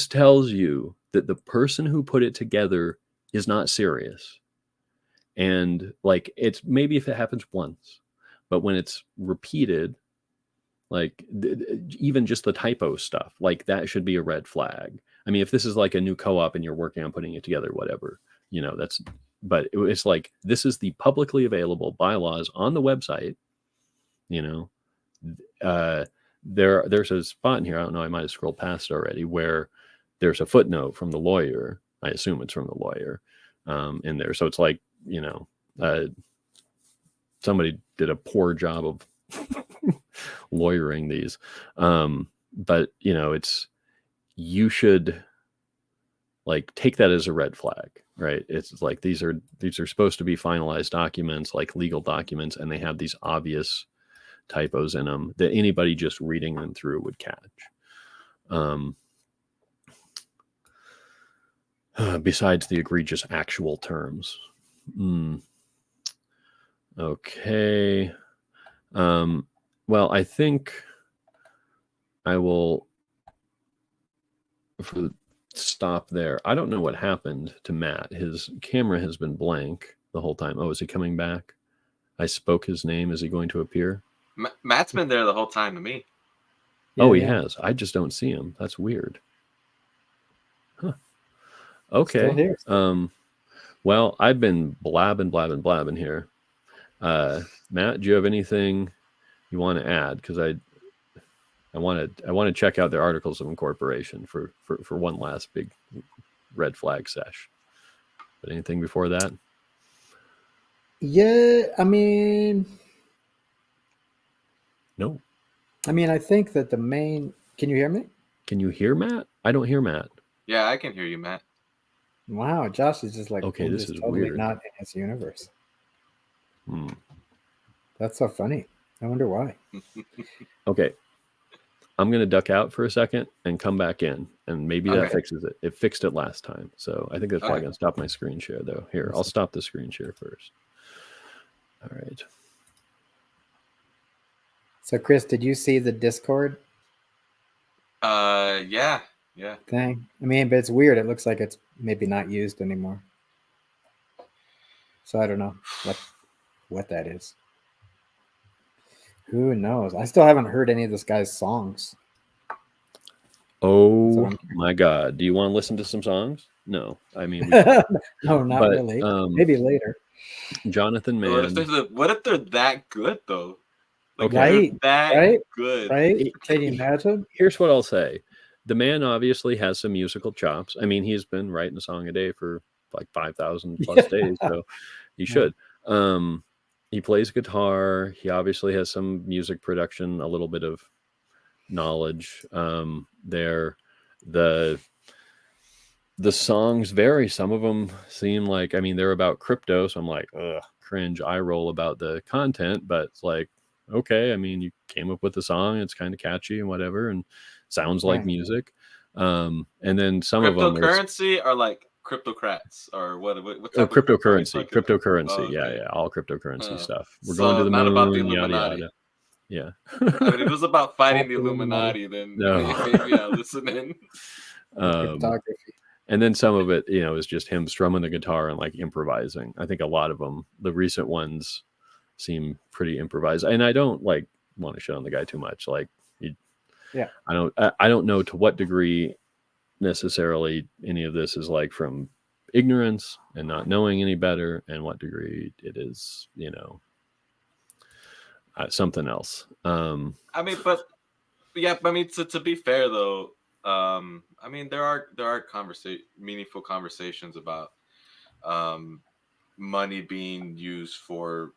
tells you that the person who put it together is not serious. And it's maybe if it happens once, but when it's repeated, even just the typo stuff, that should be a red flag. I mean, if this is a new co-op and you're working on putting it together, whatever, but it's this is the publicly available bylaws on the website. There's a spot in here, I don't know, I might have scrolled past already, where there's a footnote from the lawyer. I assume it's from the lawyer in there. So it's somebody did a poor job of lawyering these. But you should take that as a red flag, right? It's these are supposed to be finalized documents, legal documents, and they have these obvious typos in them that anybody just reading them through would catch. Besides the egregious actual terms. Okay. Well, I think I will stop there. I don't know what happened to Matt. His camera has been blank the whole time. Oh, is he coming back? I spoke his name. Is he going to appear? Matt's been there the whole time to me. Yeah, he has. I just don't see him. That's weird. Huh. Okay. Well, I've been blabbing here. Matt, do you have anything you want to add? Because I want to check out their articles of incorporation for one last big red flag sesh. But anything before that? Yeah, I mean, no. I mean, I think that the main. Can you hear me? Can you hear Matt? I don't hear Matt. Yeah, I can hear you, Matt. Wow, Josh is just okay, this is totally weird. Not in his universe. That's so funny. I wonder why. Okay. I'm going to duck out for a second and come back in, and maybe that fixes it. It fixed it last time. So I think that's probably going to stop my screen share, though. Here, I'll stop the screen share first. All right. So, Chris, did you see the Discord? Yeah. Thing? I mean, but it's weird. It looks like it's maybe not used anymore. So I don't know what that is. Who knows? I still haven't heard any of this guy's songs. Oh my God. Do you want to listen to some songs? No. I mean, no, not really. Maybe later. Jonathan Mann. What if they're that good though? Right? That good. Right? Can you imagine? Here's what I'll say. the man obviously has some musical chops. I mean, he's been writing a song a day for like 5,000 plus days, so he should. He plays guitar. He obviously has some music production, a little bit of knowledge there. The songs vary. Some of them seem like, I mean, they're about crypto, so I'm like, ugh, cringe, eye roll about the content, but it's like, okay, I mean, you came up with the song, it's kind of catchy and whatever, and sounds like music. And then some of them cryptocurrency are like cryptocrats, or what type cryptocurrency. Yeah, all cryptocurrency stuff. We're going to the not moon, about the Illuminati. yada yada. Yeah. I mean, if it was about fighting the Illuminati, then maybe I'll listen in. Cryptography. And then some of it, is just him strumming the guitar and like improvising. I think a lot of them, the recent ones, seem pretty improvised. And I don't like want to shit on the guy too much. Like, I don't know to what degree necessarily any of this is like from ignorance and not knowing any better, and what degree it is, something else. I mean, to be fair though, I mean, there are meaningful conversations about money being used for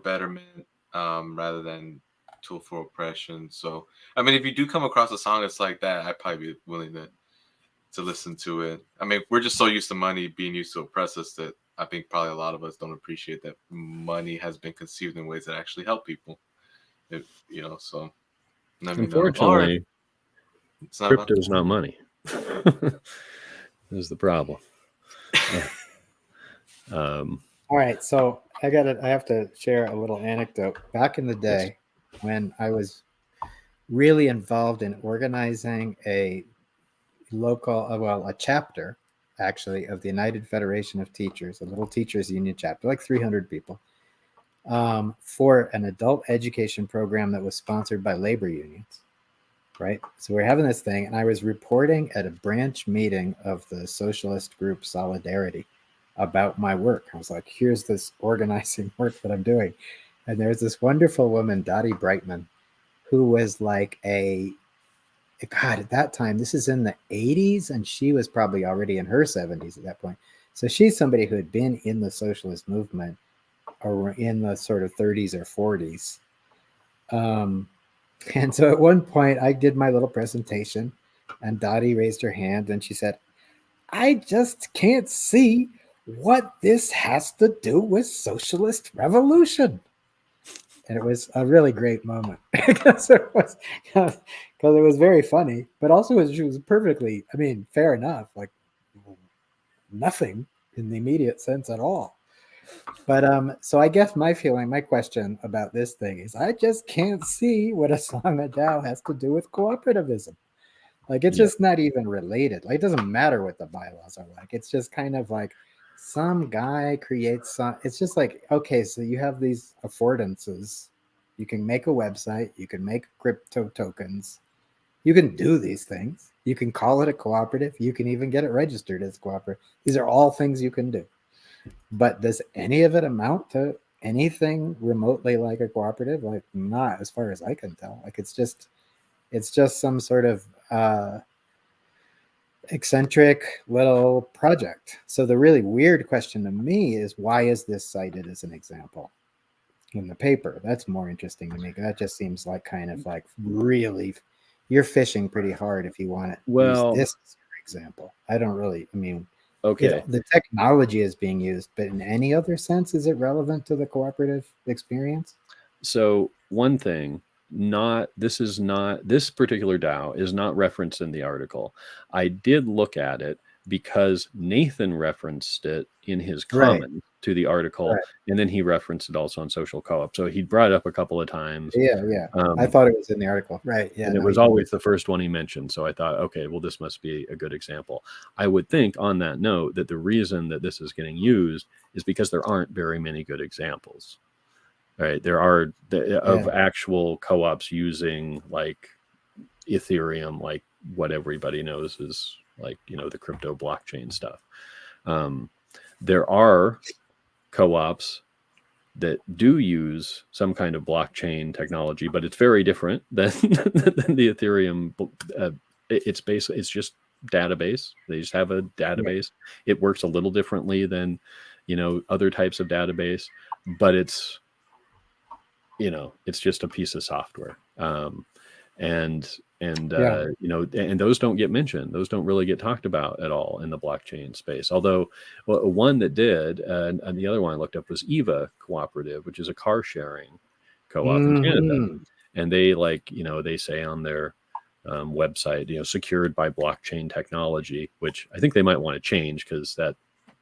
betterment rather than tool for oppression. So, I mean, if you do come across a song that's like that, I'd probably be willing to listen to it. I mean, we're just so used to money being used to oppress us that I think probably a lot of us don't appreciate that money has been conceived in ways that actually help people. So. I mean, unfortunately, crypto is not money. This is the problem. All right, so I have to share a little anecdote. Back in the day, when I was really involved in organizing a local, a chapter, actually, of the United Federation of Teachers, a little teachers union chapter, like 300 people, for an adult education program that was sponsored by labor unions. Right. So we're having this thing, and I was reporting at a branch meeting of the socialist group Solidarity about my work. I was like, here's this organizing work that I'm doing. And there's this wonderful woman, Dottie Brightman, who was like God, at that time, this is in the 80s, and she was probably already in her 70s at that point. So she's somebody who had been in the socialist movement or in the sort of 30s or 40s. And so at one point I did my little presentation, and Dottie raised her hand and she said, I just can't see what this has to do with socialist revolution. And it was a really great moment because it was very funny, but also it was perfectly, I mean, fair enough, like nothing in the immediate sense at all. But so I guess my question about this thing is I just can't see what a song of DAO has to do with cooperativism. Like, it's just not even related. Like, it doesn't matter what the bylaws are like. It's just kind of like some guy creates some. It's just like, okay, so you have these affordances. You can make a website. You can make crypto tokens. You can do these things. You can call it a cooperative. You can even get it registered as a cooperative. These are all things you can do. But does any of it amount to anything remotely like a cooperative? Like, not as far as I can tell. Like, it's just some sort of eccentric little project. So the really weird question to me is, why is this cited as an example in the paper? That's more interesting to me. That just seems like kind of like really, you're fishing pretty hard if you want to use this as an example. I don't really, I mean, okay, the technology is being used, but in any other sense, is it relevant to the cooperative experience? So one thing, this particular DAO is not referenced in the article. I did look at it because Nathan referenced it in his comment to the article, and then he referenced it also on Social Co-op. So he brought it up a couple of times. Yeah. I thought it was in the article. Right. Yeah. And it was always the first one he mentioned. So I thought, okay, well, this must be a good example. I would think on that note that the reason that this is getting used is because there aren't very many good examples. Right. There are of actual co-ops using like Ethereum, like what everybody knows is like, the crypto blockchain stuff. There are co-ops that do use some kind of blockchain technology, but it's very different than, than the Ethereum. It's basically, it's just database. They just have a database. It works a little differently than, other types of database, but it's, it's just a piece of software. And those don't get mentioned. Those don't really get talked about at all in the blockchain space. Although one that did, and the other one I looked up was EVA Cooperative, which is a car sharing co-op in Canada. And they they say on their website, secured by blockchain technology, which I think they might want to change, because that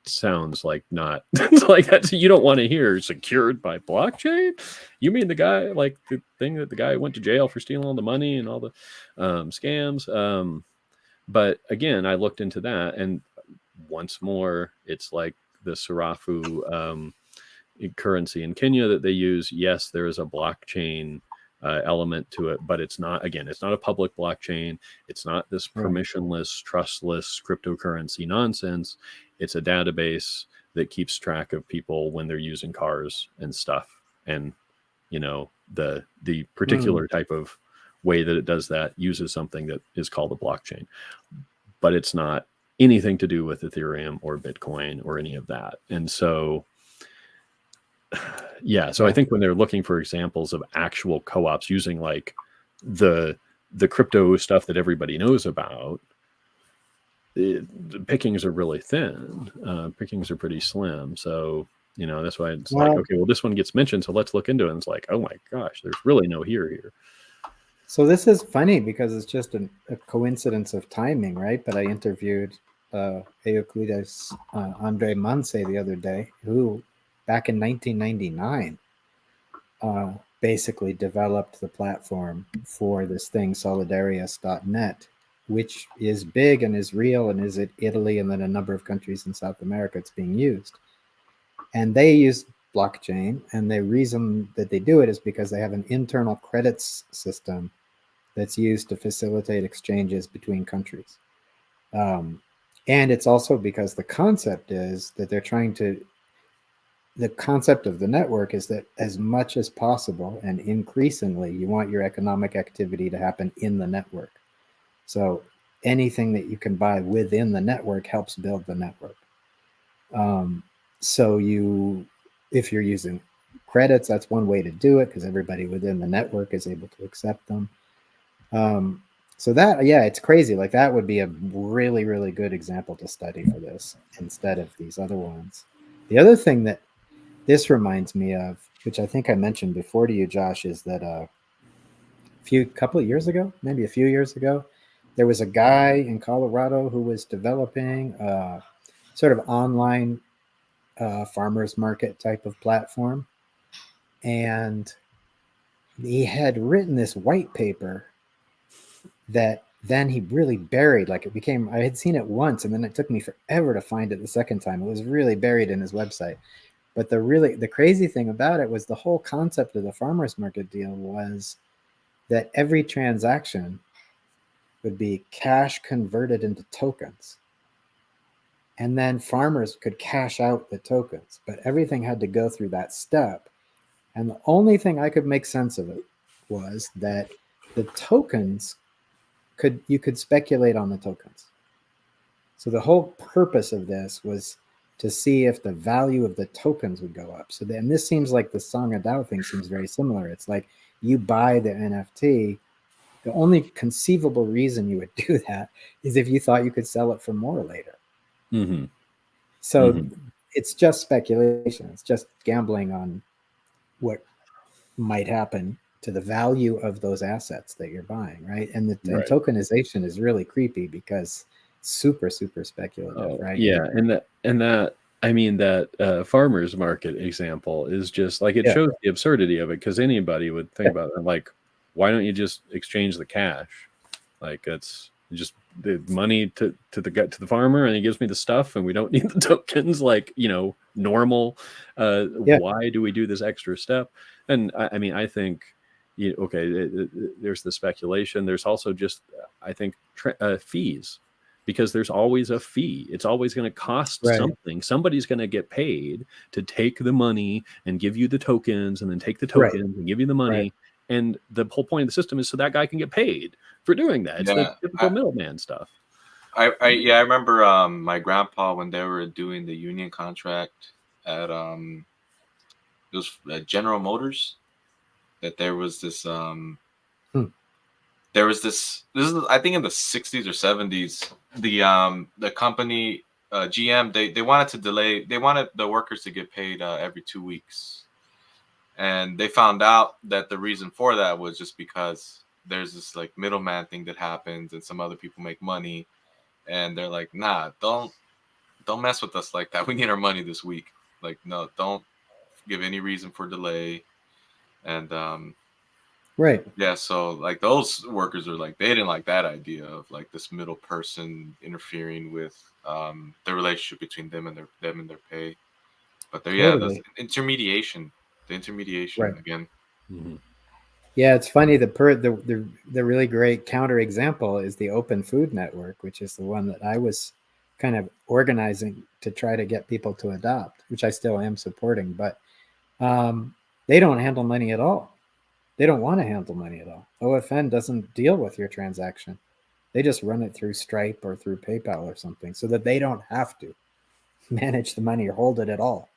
sounds like not like that's, you don't want to hear secured by blockchain. You mean the guy, like the thing that the guy went to jail for stealing all the money and all the scams. But again, I looked into that, and once more, it's like the Sarafu currency in Kenya that they use. Yes, there is a blockchain element to it, but it's not a public blockchain. It's not this permissionless, trustless cryptocurrency nonsense. It's a database that keeps track of people when they're using cars and stuff. And, the particular type of way that it does that uses something that is called a blockchain, but it's not anything to do with Ethereum or Bitcoin or any of that. And so, so I think when they're looking for examples of actual co-ops using like the crypto stuff that everybody knows about, the pickings are really thin. Pickings are pretty slim. So, that's why it's like, okay, well, this one gets mentioned, so let's look into it. And it's like, oh my gosh, there's really no here. So this is funny because it's just a coincidence of timing, right? But I interviewed Euclides Andre Manse the other day, who back in 1999 basically developed the platform for this thing, Solidarius.net, which is big and is real and is in Italy and then a number of countries in South America it's being used. And they use blockchain, and the reason that they do it is because they have an internal credits system that's used to facilitate exchanges between countries. And it's also because the concept is that the concept of the network is that as much as possible and increasingly, you want your economic activity to happen in the network. So anything that you can buy within the network helps build the network. So if you're using credits, that's one way to do it, because everybody within the network is able to accept them. So that, it's crazy. Like that would be a really, really good example to study for this instead of these other ones. The other thing that this reminds me of, which I think I mentioned before to you, Josh, is that a couple of years ago, maybe a few years ago, there was a guy in Colorado who was developing a sort of online farmers market type of platform. And he had written this white paper that then he really buried. Like I had seen it once, and then it took me forever to find it the second time. It was really buried in his website. But the crazy thing about it was the whole concept of the farmers market deal was that every transaction would be cash converted into tokens. And then farmers could cash out the tokens, but everything had to go through that step. And the only thing I could make sense of it was that the tokens you could speculate on the tokens. So the whole purpose of this was to see if the value of the tokens would go up. So then this seems like the Song of DAO thing seems very similar. It's like you buy the NFT. The only conceivable reason you would do that is if you thought you could sell it for more later. Mm-hmm. So it's just speculation. It's just gambling on what might happen to the value of those assets that you're buying, right? And the tokenization is really creepy because it's super, super speculative, right? Yeah, that farmers market example is just like, it shows the absurdity of it, because anybody would think about it like, why don't you just exchange the cash? Like, it's just the money to the farmer, and he gives me the stuff, and we don't need the tokens like, normal. Why do we do this extra step? And I think, there's the speculation. There's also just, I think, fees. because there's always a fee. It's always going to cost Right. something. Somebody's going to get paid to take the money and give you the tokens, and then take the Right. tokens and give you the money. Right. And the whole point of the system is so that guy can get paid for doing that. It's the typical middleman stuff. I remember my grandpa, when they were doing the union contract at it was at General Motors, that there was this this is, I think, in the 60s or 70s, the company GM, they wanted the workers to get paid every 2 weeks. And they found out that the reason for that was just because there's this like middleman thing that happens, and some other people make money, and they're like, nah, don't mess with us like that. We need our money this week. Like, no, don't give any reason for delay. And right. Yeah, so like those workers are like, they didn't like that idea of like this middle person interfering with the relationship between them and their pay. But they're Totally. the intermediation Right. again. Mm-hmm. Yeah, it's funny. The really great counterexample is the Open Food Network, which is the one that I was kind of organizing to try to get people to adopt, which I still am supporting. But they don't handle money at all. They don't want to handle money at all. OFN doesn't deal with your transaction. They just run it through Stripe or through PayPal or something, so that they don't have to manage the money or hold it at all.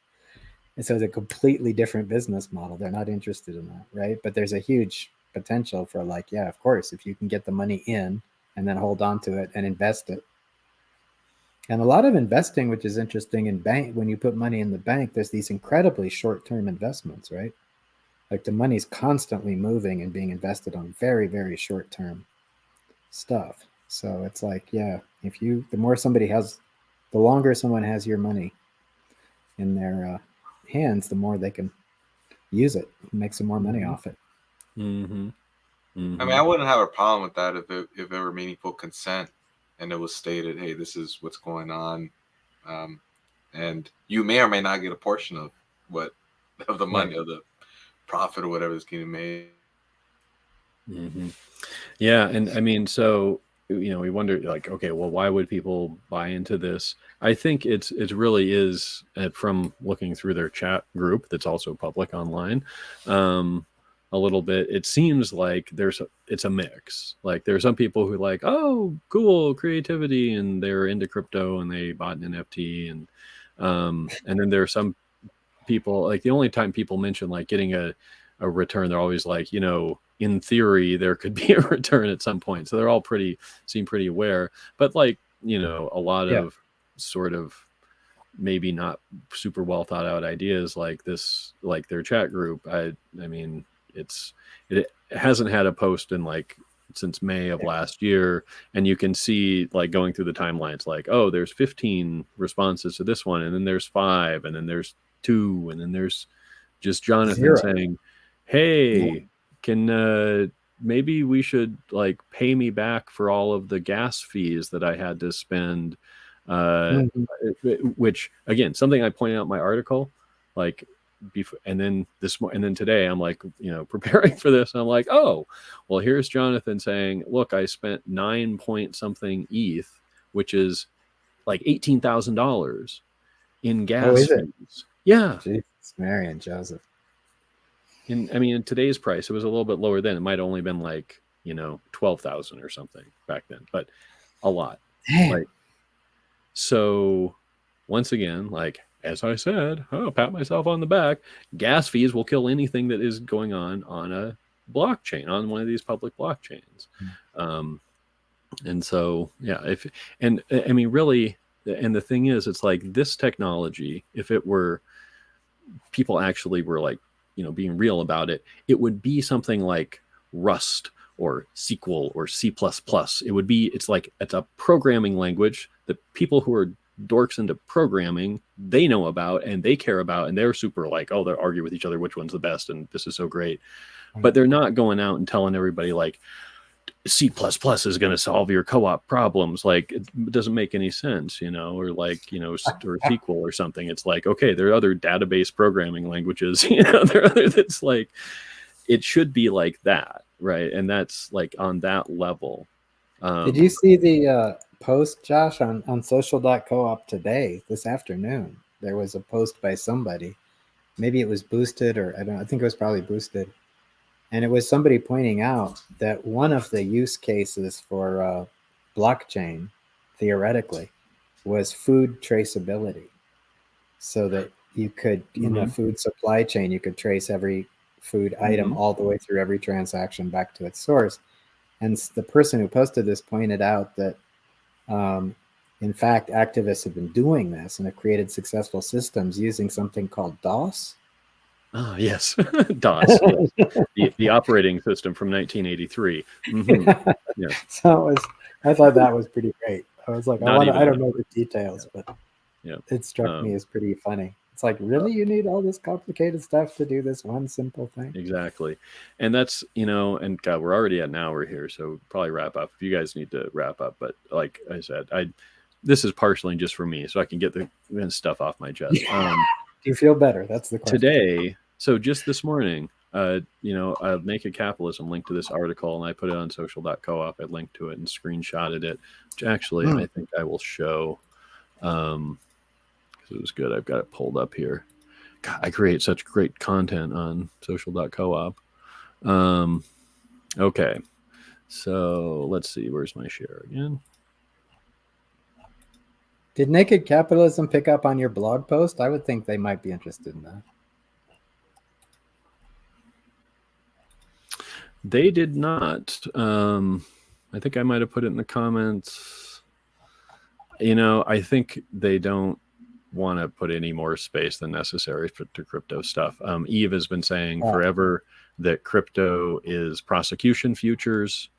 And so it's a completely different business model. They're not interested in that, right? But there's a huge potential for like, yeah, of course, if you can get the money in and then hold on to it and invest it. And a lot of investing, which is interesting in bank, when you put money in the bank, there's these incredibly short-term investments, right? Like the money's constantly moving and being invested on very, very short-term stuff. So it's like, yeah, the more somebody has, the longer someone has your money in their hands, the more they can use it, make some more money off it. Mm-hmm. Mm-hmm. I mean, I wouldn't have a problem with that if there were meaningful consent and it was stated, hey, this is what's going on, and you may or may not get a portion of the money, right, of the profit or whatever is getting made. Mm-hmm. Yeah, and I mean, so we wonder, like, okay, well, why would people buy into this? I think it really is, from looking through their chat group that's also public online, a little bit, it seems like it's a mix. Like there's some people who like, oh, cool, creativity, and they're into crypto and they bought an NFT, and then there are some people, like the only time people mention like getting a return, they're always like, in theory there could be a return at some point. So they're all seem pretty aware, but like, a lot of sort of maybe not super well thought out ideas like this, like their chat group. I mean, it hasn't had a post in like since May of last year, and you can see like going through the timelines, like, oh, there's 15 responses to this one, and then there's 5, and then there's 2, and then there's just Jonathan 0 saying, hey, can maybe we should like pay me back for all of the gas fees that I had to spend, which again, something I pointed out in my article, like before, and then today I'm like, preparing for this, and I'm like, oh, well, here's Jonathan saying, look, I spent 9 point something ETH, which is like $18,000 in gas fees. Yeah. Jesus, Mary and Joseph. In today's price, it was a little bit lower then. It might have only been like, 12,000 or something back then, but a lot. Damn. Like, so once again, like, as I said, pat myself on the back, gas fees will kill anything that is going on a blockchain, on one of these public blockchains. And so, yeah, really, and the thing is, it's like this technology, if it were, people actually were like, being real about it, it would be something like Rust or SQL or C++. It's a programming language that people who are dorks into programming, they know about and they care about, and they're super like, oh, they'll argue with each other which one's the best and this is so great. But they're not going out and telling everybody like C++ is going to solve your co-op problems. Like, it doesn't make any sense, or like, or SQL or something. It's like, okay, there are other database programming languages, there are other, that's like, it should be like that, right? And that's like on that level. Did you see the post, Josh, on social.coop today, this afternoon? There was a post by somebody. Maybe it was Boosted, or I don't know. I think it was probably Boosted. And it was somebody pointing out that one of the use cases for blockchain, theoretically, was food traceability. So that you could, in the food supply chain, you could trace every food item all the way through every transaction back to its source. And the person who posted this pointed out that, in fact, activists have been doing this and have created successful systems using something called DOS. Oh, yes. DOS, yes. The operating system from 1983. Yeah. So I thought that was pretty great. I was like, I don't know the details, but it struck me as pretty funny. It's like, really, you need all this complicated stuff to do this one simple thing? Exactly. And that's, and God, we're already at an hour here, so probably wrap up. If you guys need to wrap up, but like I said, this is partially just for me, so I can get the stuff off my chest. Do you feel better? That's the question. Today, so just this morning, Naked Capitalism linked to this article, and I put it on social.coop. I linked to it and screenshotted it, which actually I think I will show. It was good. I've got it pulled up here. God, I create such great content on social.coop. Okay. So let's see. Where's my share again? Did Naked Capitalism pick up on your blog post? I would think they might be interested in that. They did not. I think I might have put it in the comments. I think they don't want to put any more space than necessary to crypto stuff. Eve has been saying forever that crypto is prosecution futures.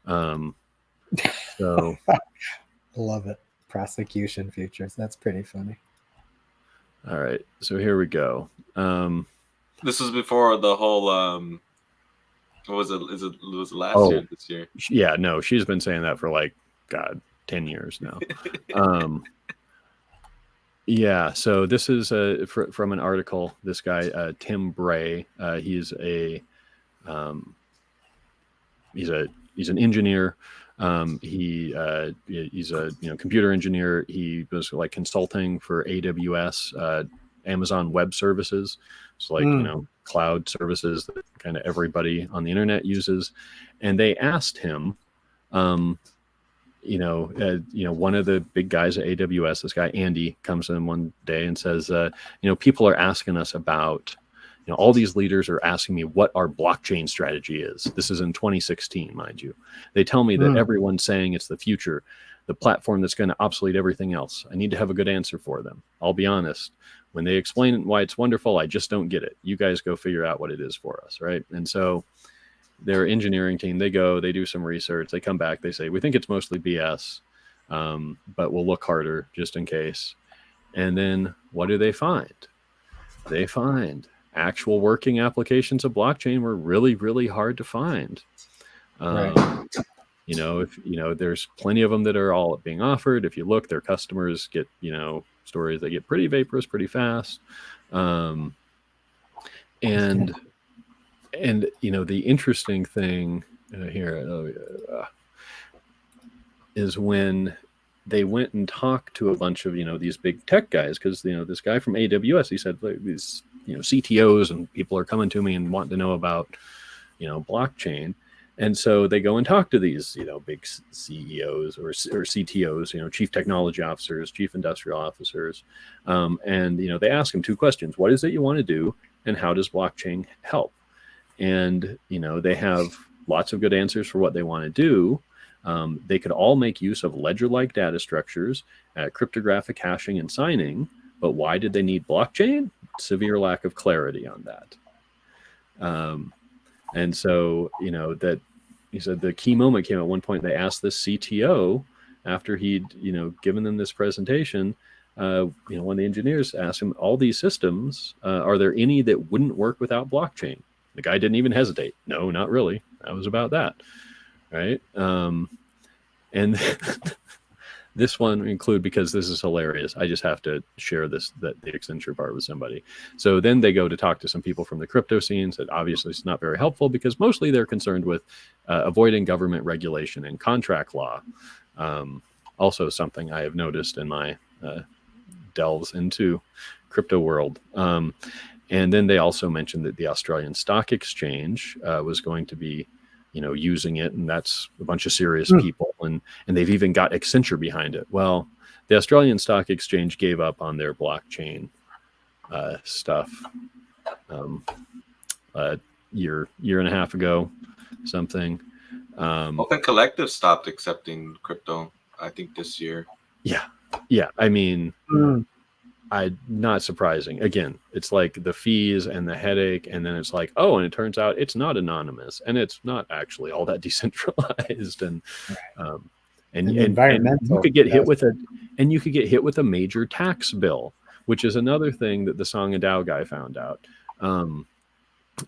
So love it. Prosecution futures. That's pretty funny. All right. So here we go. This was before the whole what was it? It was last year, this year? Yeah, no, she's been saying that for like, God, 10 years now. Yeah, so this is from an article. This guy, Tim Bray, he's an engineer. He's a computer engineer. He was like consulting for AWS, Amazon Web Services. It's like cloud services that kind of everybody on the internet uses. And they asked him, one of the big guys at AWS, this guy Andy, comes in one day and says, people are asking us about, all these leaders are asking me what our blockchain strategy is. This is in 2016, mind you. They tell me that everyone's saying it's the future, the platform that's going to obsolete everything else. I need to have a good answer for them. I'll be honest. When they explain why it's wonderful, I just don't get it. You guys go figure out what it is for us, right? And so their engineering team, they do some research, they come back, they say, we think it's mostly BS, but we'll look harder just in case. And then what do they find? They find actual working applications of blockchain were really, really hard to find. Right. There's plenty of them that are all being offered. If you look, their customers get, stories, they get pretty vaporous pretty fast. And the interesting thing is when they went and talked to a bunch of, these big tech guys, because, this guy from AWS, he said, these, CTOs and people are coming to me and want to know about, blockchain. And so they go and talk to these, big CEOs or CTOs, chief technology officers, chief industrial officers. And they ask them two questions. What is it you want to do? And how does blockchain help? And, they have lots of good answers for what they want to do. They could all make use of ledger-like data structures, cryptographic hashing and signing. But why did they need blockchain? Severe lack of clarity on that. And so, that he said the key moment came at one point. They asked this CTO after he'd, given them this presentation. One of the engineers asked him, all these systems, are there any that wouldn't work without blockchain? The guy didn't even hesitate. No, not really. That was about that. Right. And this one include, because this is hilarious. I just have to share the Accenture part with somebody. So then they go to talk to some people from the crypto scenes that obviously is not very helpful, because mostly they're concerned with avoiding government regulation and contract law. Also something I have noticed in my delves into crypto world. And then they also mentioned that the Australian Stock Exchange was going to be, using it, and that's a bunch of serious people, and they've even got Accenture behind it. Well, the Australian Stock Exchange gave up on their blockchain stuff a year and a half ago, something. Open Collective stopped accepting crypto, I think, this year. Yeah. I mean, not surprising. Again, it's like the fees and the headache, and then it's like, and it turns out it's not anonymous, and it's not actually all that decentralized, and you could get hit with a major tax bill, which is another thing that the Song and DAO guy found out.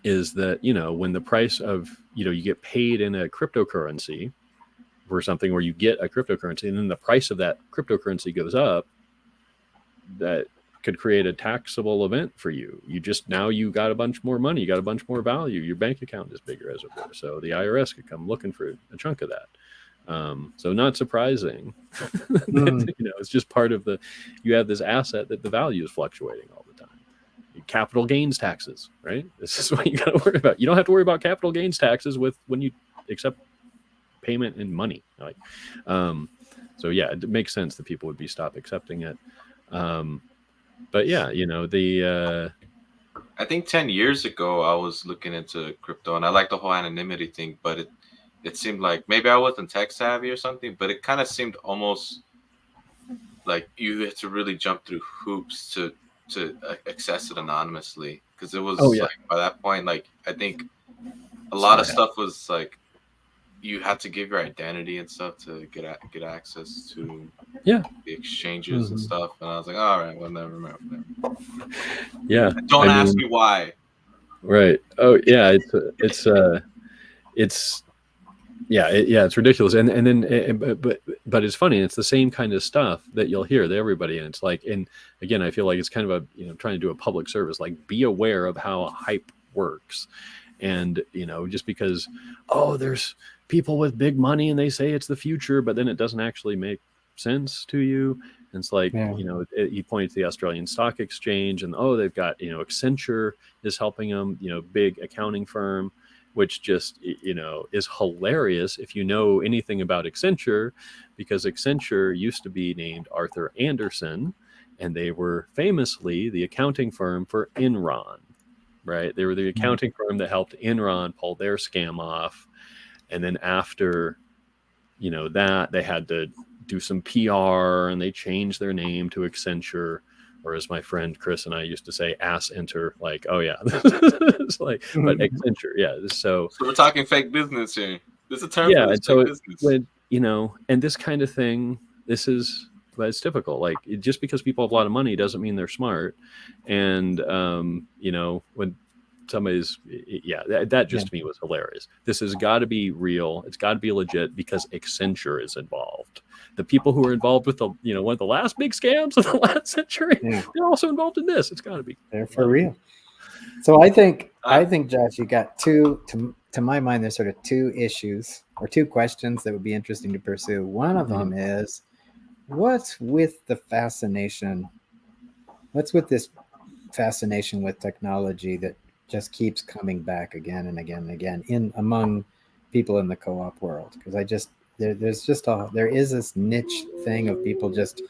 Is that when the price of you get paid in a cryptocurrency for something, where you get a cryptocurrency, and then the price of that cryptocurrency goes up, that could create a taxable event for you. Now you got a bunch more money, you got a bunch more value, your bank account is bigger, as it were. So the IRS could come looking for a chunk of that. So not surprising. It's just part of you have this asset that the value is fluctuating all the time. Capital gains taxes, right? This is what you got to worry about. You don't have to worry about capital gains taxes when you accept payment in money. So yeah, it makes sense that people would stop accepting it. But yeah, I think 10 years ago I was looking into crypto, and I like the whole anonymity thing, but it seemed like maybe I wasn't tech savvy or something, but it kind of seemed almost like you had to really jump through hoops to access it anonymously, because it was like, by that point, like, I think a lot of stuff was like you had to give your identity and stuff to get access to the exchanges and stuff. And I was like, all right, well, never mind. Yeah. Don't ask me why. Right. Oh yeah. It's ridiculous. And then, but it's funny. It's the same kind of stuff that you'll hear to everybody. And it's like, and again, I feel like it's kind of trying to do a public service, like, be aware of how hype works. And, just because, there's people with big money and they say it's the future, but then it doesn't actually make sense to you. And it's like, you point to the Australian Stock Exchange, and, they've got, Accenture is helping them, big accounting firm, which just, is hilarious if you know anything about Accenture, because Accenture used to be named Arthur Andersen, and they were famously the accounting firm for Enron, right? They were the accounting firm that helped Enron pull their scam off. And then after, that, they had to do some PR, and they changed their name to Accenture, or as my friend Chris and I used to say, ass enter, like, it's like, but Accenture, So we're talking fake business here. This is a term for and so fake business. And this kind of thing, but it's typical. Like, just because people have a lot of money doesn't mean they're smart. And when somebody's that just to me was hilarious. This has got to be real. It's got to be legit, because Accenture is involved. The people who are involved with the one of the last big scams of the last century, they're also involved in this. It's got to be. They're for real. So I think Josh, you got two. To my mind, there's sort of two issues or two questions that would be interesting to pursue. One of them is, what's with this fascination with technology that just keeps coming back again and again and again among people in the co-op world? Because there is this niche thing of people just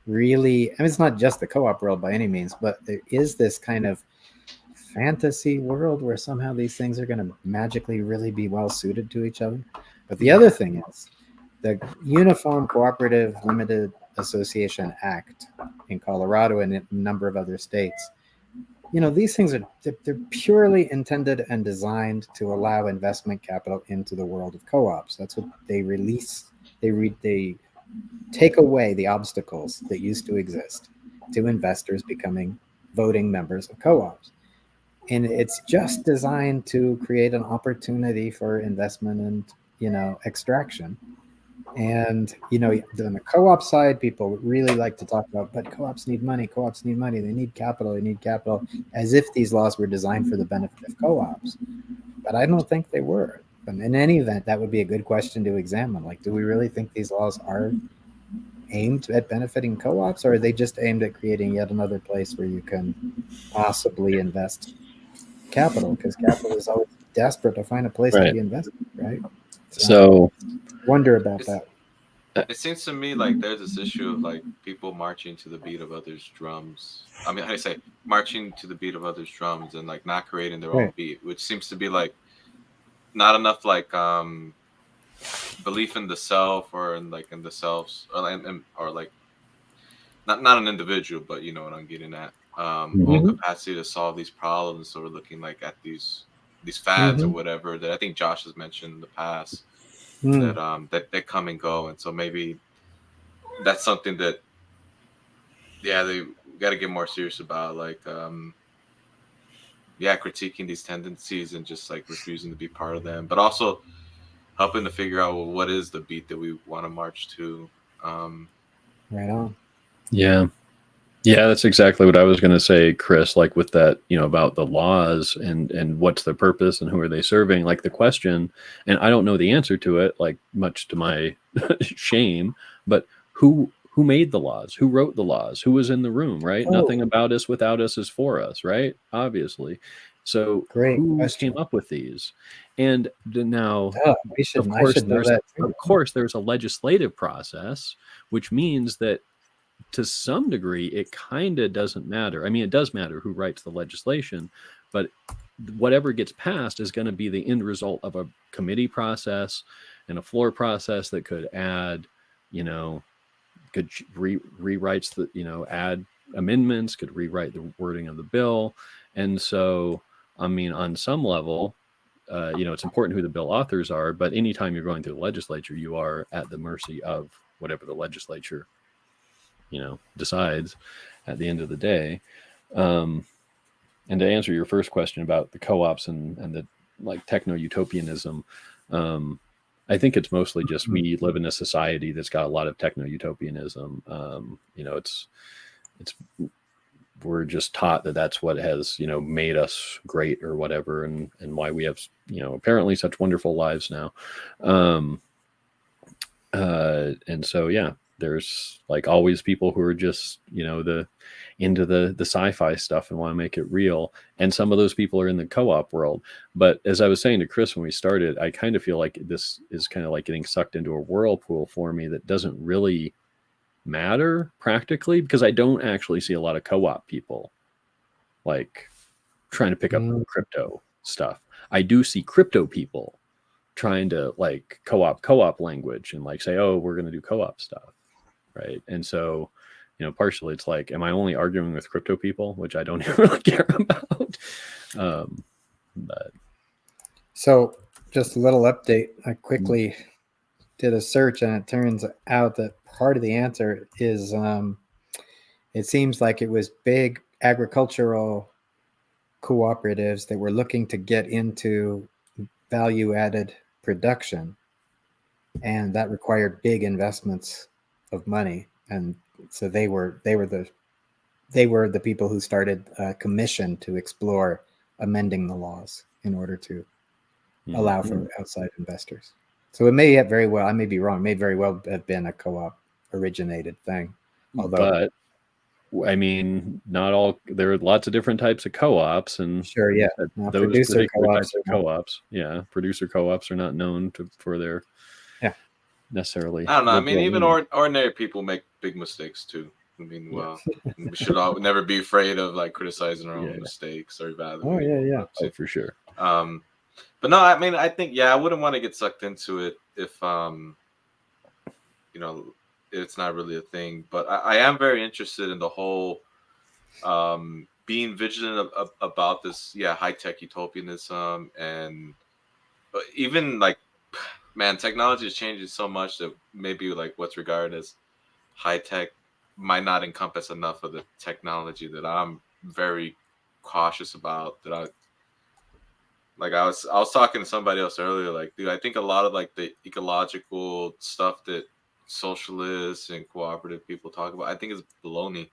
really, it's not just the co-op world by any means, but there is this kind of fantasy world where somehow these things are going to magically really be well suited to each other. But the other thing is the Uniform Cooperative Limited Association Act in Colorado and a number of other states. These things they're purely intended and designed to allow investment capital into the world of co-ops. That's what they release. They take away the obstacles that used to exist to investors becoming voting members of co-ops. And it's just designed to create an opportunity for investment and, extraction. And on the co-op side, people really like to talk about, but co-ops need money. Co-ops need money. They need capital. They need capital, as if these laws were designed for the benefit of co-ops. But I don't think they were. But in any event, that would be a good question to examine. Like, do we really think these laws are aimed at benefiting co-ops, or are they just aimed at creating yet another place where you can possibly invest capital? Because capital is always desperate to find a place to Right. be invested, right? So wonder about It's- that. It seems to me like there's this issue of like people marching to the beat of others' drums. I mean, how do you say marching to the beat of others' drums and like not creating their own Right. beat, which seems to be like not enough like belief in the self or in the selves or like not an individual, but you know what I'm getting at. Own Mhm. capacity to solve these problems. So we're looking like at these fads or Mm-hmm. whatever that I think Josh has mentioned in the past Mm. that come and go, and so maybe that's something that they got to get more serious about, like critiquing these tendencies and just like refusing to be part of them, but also helping to figure out, well, what is the beat that we want to march to. um Right on. yeah. Yeah, that's exactly what I was going to say, Chris, like with that, about the laws and what's the purpose and who are they serving, like the question, and I don't know the answer to it, like much to my shame, but who made the laws? Who wrote the laws? Who was in the room, right? Nothing Oh, about us without us is for us, right? Obviously. So great who came question. up with these? And now, Duh, of I course, should know that too. there's a legislative process, which means that to some degree, it kind of doesn't matter. I mean, it does matter who writes the legislation, but whatever gets passed is going to be the end result of a committee process and a floor process that could add, could rewrites the, add amendments, could rewrite the wording of the bill. And so, I mean, on some level, it's important who the bill authors are, but anytime you're going through the legislature, you are at the mercy of whatever the legislature decides at the end of the day. Um, and to answer your first question about the co-ops and the like techno utopianism, I think it's mostly just we live in a society that's got a lot of techno utopianism. It's we're just taught that that's what has made us great or whatever, and why we have apparently such wonderful lives now. Um, and so there's like always people who are just the into the sci-fi stuff and want to make it real, and some of those people are in the co-op world. But as I was saying to Chris when we started, I kind of feel like this is kind of like getting sucked into a whirlpool for me that doesn't really matter practically, because I don't actually see a lot of co-op people like trying to pick up Mm. crypto stuff. I do see crypto people trying to like co-op language and like say, oh, we're going to do co-op stuff, right? And so partially it's like, am I only arguing with crypto people, which I don't even really care about? But So, just a little update. I quickly did a search, and it turns out that part of the answer is it seems like it was big agricultural cooperatives that were looking to get into value added production, and that required big investments of money. And so they were the people who started a commission to explore amending the laws in order to allow for outside investors. So it may have very well, I may be wrong, may very well have been a co-op originated thing. Although, but I mean, not all. There are lots of different types of co-ops, and sure, yeah, those producer particular co-ops types of co-ops, producer co-ops are not known for their necessarily I don't know. I mean, liberal even leaning. ordinary people make big mistakes too. I mean, Yeah. well, we should never be afraid of like criticizing our own mistakes or evaluating. Oh yeah. Oh, for sure. But no, I mean, I think I wouldn't want to get sucked into it if it's not really a thing. But I am very interested in the whole being vigilant about this, high tech utopianism, and even like, man, technology is changing so much that maybe like what's regarded as high tech might not encompass enough of the technology that I'm very cautious about. That Like I was talking to somebody else earlier, like, dude, I think a lot of like the ecological stuff that socialists and cooperative people talk about, I think is baloney.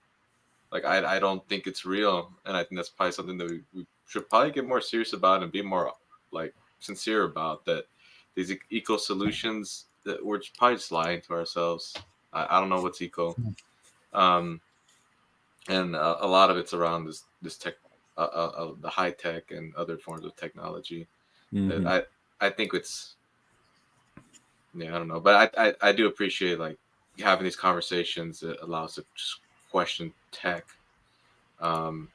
Like I don't think it's real, and I think that's probably something that we should probably get more serious about and be more like sincere about. That these eco solutions that we're probably just lying to ourselves. I don't know what's eco, um, and a lot of it's around this tech, the high tech and other forms of technology. Mm-hmm. I think it's, yeah, I don't know, but I do appreciate like having these conversations that allow us to just question tech. Um,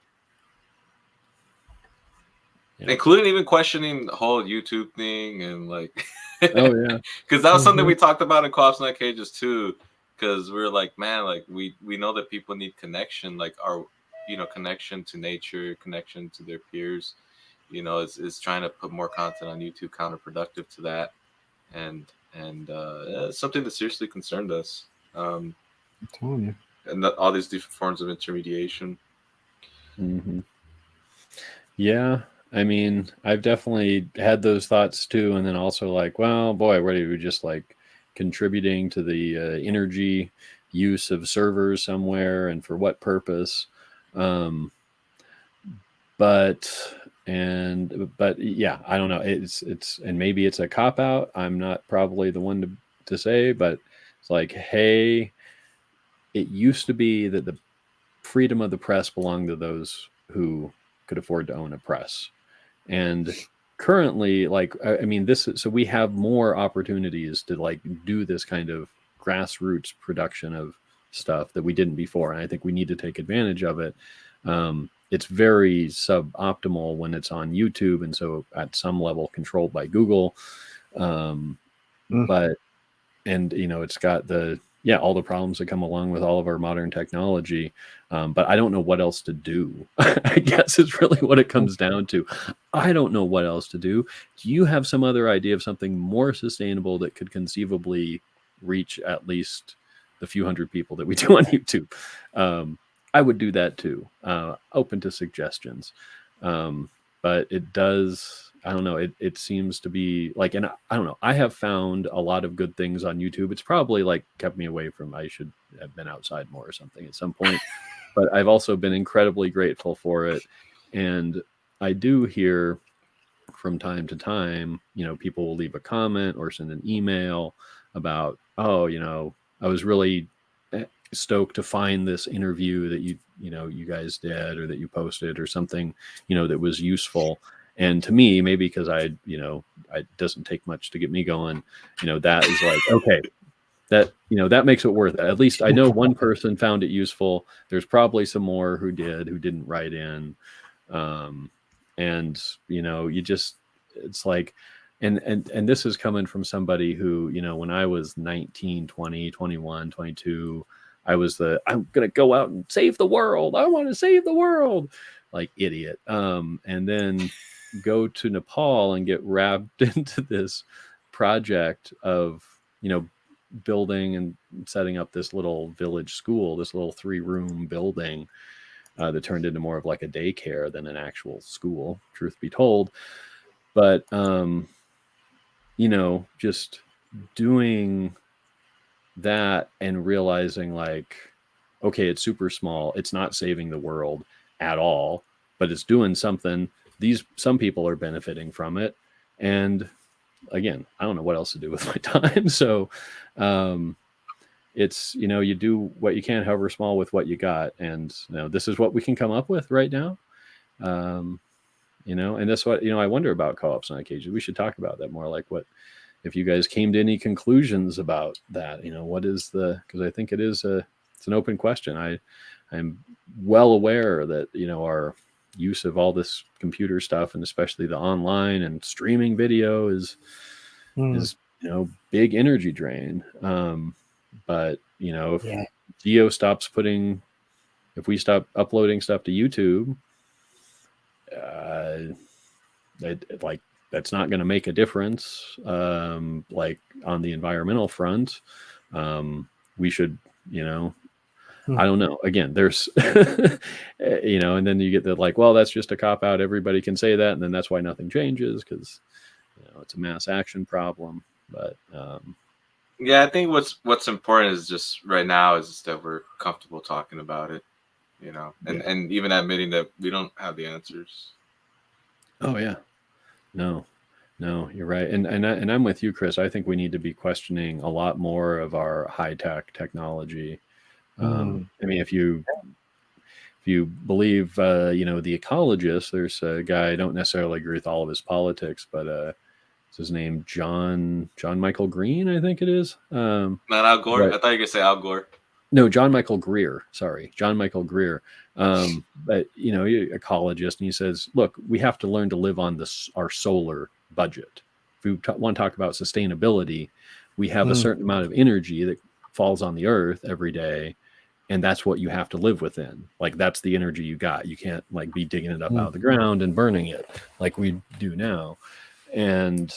Yeah. Including even questioning the whole YouTube thing and like, Oh yeah. because that was something Mhm. we talked about in Co-ops Not Cages too. Because we were like, man, like we know that people need connection, like our, connection to nature, connection to their peers. Is trying to put more content on YouTube counterproductive to that, and it's something that seriously concerned us. I'm telling you. And all these different forms of intermediation. Mm-hmm. Yeah, I mean, I've definitely had those thoughts too, and then also like, well, boy, what are we just like contributing to the energy use of servers somewhere, and for what purpose? Um, but yeah, I don't know. It's and maybe it's a cop out. I'm not probably the one to say, but it's like, hey, it used to be that the freedom of the press belonged to those who could afford to own a press. And currently, like, I mean, this is, so we have more opportunities to like do this kind of grassroots production of stuff that we didn't before. And I think we need to take advantage of it. It's very suboptimal when it's on YouTube. And so at some level controlled by Google. Mm. But, and, it's got all the problems that come along with all of our modern technology. But I don't know what else to do. I guess it's really what it comes down to. I don't know what else to do. Do you have some other idea of something more sustainable that could conceivably reach at least the few hundred people that we do on YouTube? I would do that too. Open to suggestions. But it does, I don't know, it seems to be like, and I don't know, I have found a lot of good things on YouTube. It's probably like kept me away from, I should have been outside more or something at some point, but I've also been incredibly grateful for it. And I do hear from time to time, people will leave a comment or send an email about, oh, I was really stoked to find this interview that you guys did or that you posted or something, that was useful. And to me, maybe because it doesn't take much to get me going, that is like, okay, that makes it worth it. At least I know one person found it useful. There's probably some more who didn't write in. And you just, it's like, and this is coming from somebody who, when I was 19, 20, 21, 22, I'm going to go out and save the world. I want to save the world, like idiot. And then go to Nepal and get wrapped into this project of, building and setting up this little village school, this little 3-room building that turned into more of like a daycare than an actual school, truth be told. But, just doing that and realizing like, okay, it's super small. It's not saving the world at all, but it's doing something. Some people are benefiting from it. And again, I don't know what else to do with my time. So, it's, you do what you can, however small, with what you got. And, this is what we can come up with right now. And that's what, I wonder about co-ops on occasion. We should talk about that more. Like, what, if you guys came to any conclusions about that, what is because I think it's an open question. I'm well aware that, our use of all this computer stuff, and especially the online and streaming video is big energy drain. But if GEO stops if we stop uploading stuff to YouTube, that's not going to make a difference. Like on the environmental front, we should, I don't know. Again, there's, you know, and then you get the like, well, that's just a cop out. Everybody can say that. And then that's why nothing changes because, you know, it's a mass action problem. But yeah, I think what's important is just right now is just that we're comfortable talking about it, you know, and even admitting that we don't have the answers. Oh, yeah. No, you're right. And I'm with you, Chris. I think we need to be questioning a lot more of our high-tech technology. I mean, if you believe, you know, the ecologist, there's a guy, I don't necessarily agree with all of his politics, but it's his name, John Michael Green, I think it is. Not Al Gore? But, I thought you could say Al Gore. No, John Michael Greer. Sorry, John Michael Greer. But, you know, ecologist, and he says, look, we have to learn to live on our solar budget. If we want to talk about sustainability, we have a certain amount of energy that falls on the earth every day, and that's what you have to live within. Like, that's the energy you got. You can't like be digging it up out of the ground and burning it like we do now. And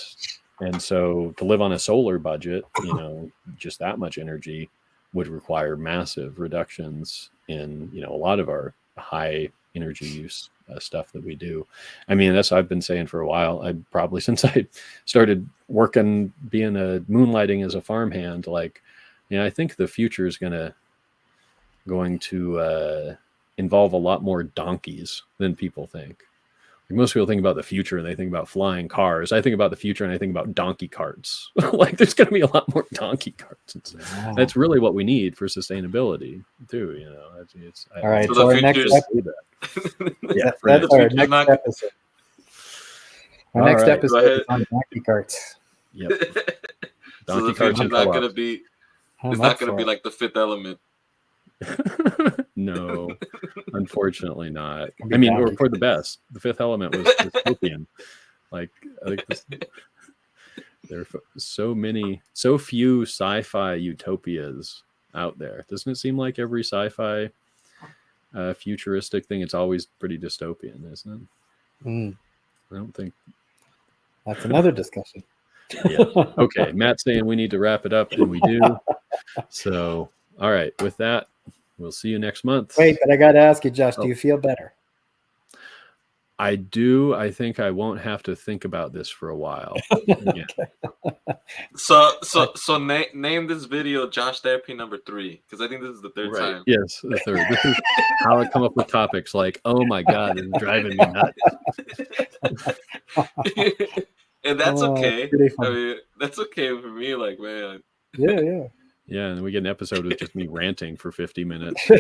so to live on a solar budget, you know, just that much energy would require massive reductions in, you know, a lot of our high energy use stuff that we do. I mean, that's what I've been saying for a while. I probably since I started working, moonlighting as a farmhand, like, you know, I think the future is going to involve a lot more donkeys than people think. Like, most people think about the future and they think about flying cars. I think about the future and I think about donkey carts. Like, there's going to be a lot more donkey carts. That's really what we need for sustainability too. You know, all right. So our next episode. Yeah, that's our next episode. Our next episode is on donkey carts. Yep. So the future's not going to be. It's not going to be like The Fifth Element. No, unfortunately not. I mean, or for the best. The Fifth Element was dystopian. Like, I think there are so few sci-fi utopias out there. Doesn't it seem like every sci-fi futuristic thing, it's always pretty dystopian, isn't it? I don't think. That's another discussion. Yeah. Okay, Matt's saying we need to wrap it up, and we do. So, all right, with that, we'll see you next month. Wait, but I got to ask you, Josh, do you feel better? I do. I think I won't have to think about this for a while. Yeah. So name this video Josh Therapy number 3, because I think this is the third time. Yes, the third. This is how I come up with topics like, oh my God, it's driving me nuts. And that's okay. I mean, that's okay for me. Like, man. Yeah. Yeah, and we get an episode with just me ranting for 50 minutes.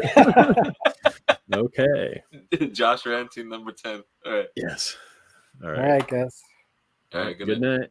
Okay. Josh ranting number 10. All right. Yes. All right, guys. All right. Good night.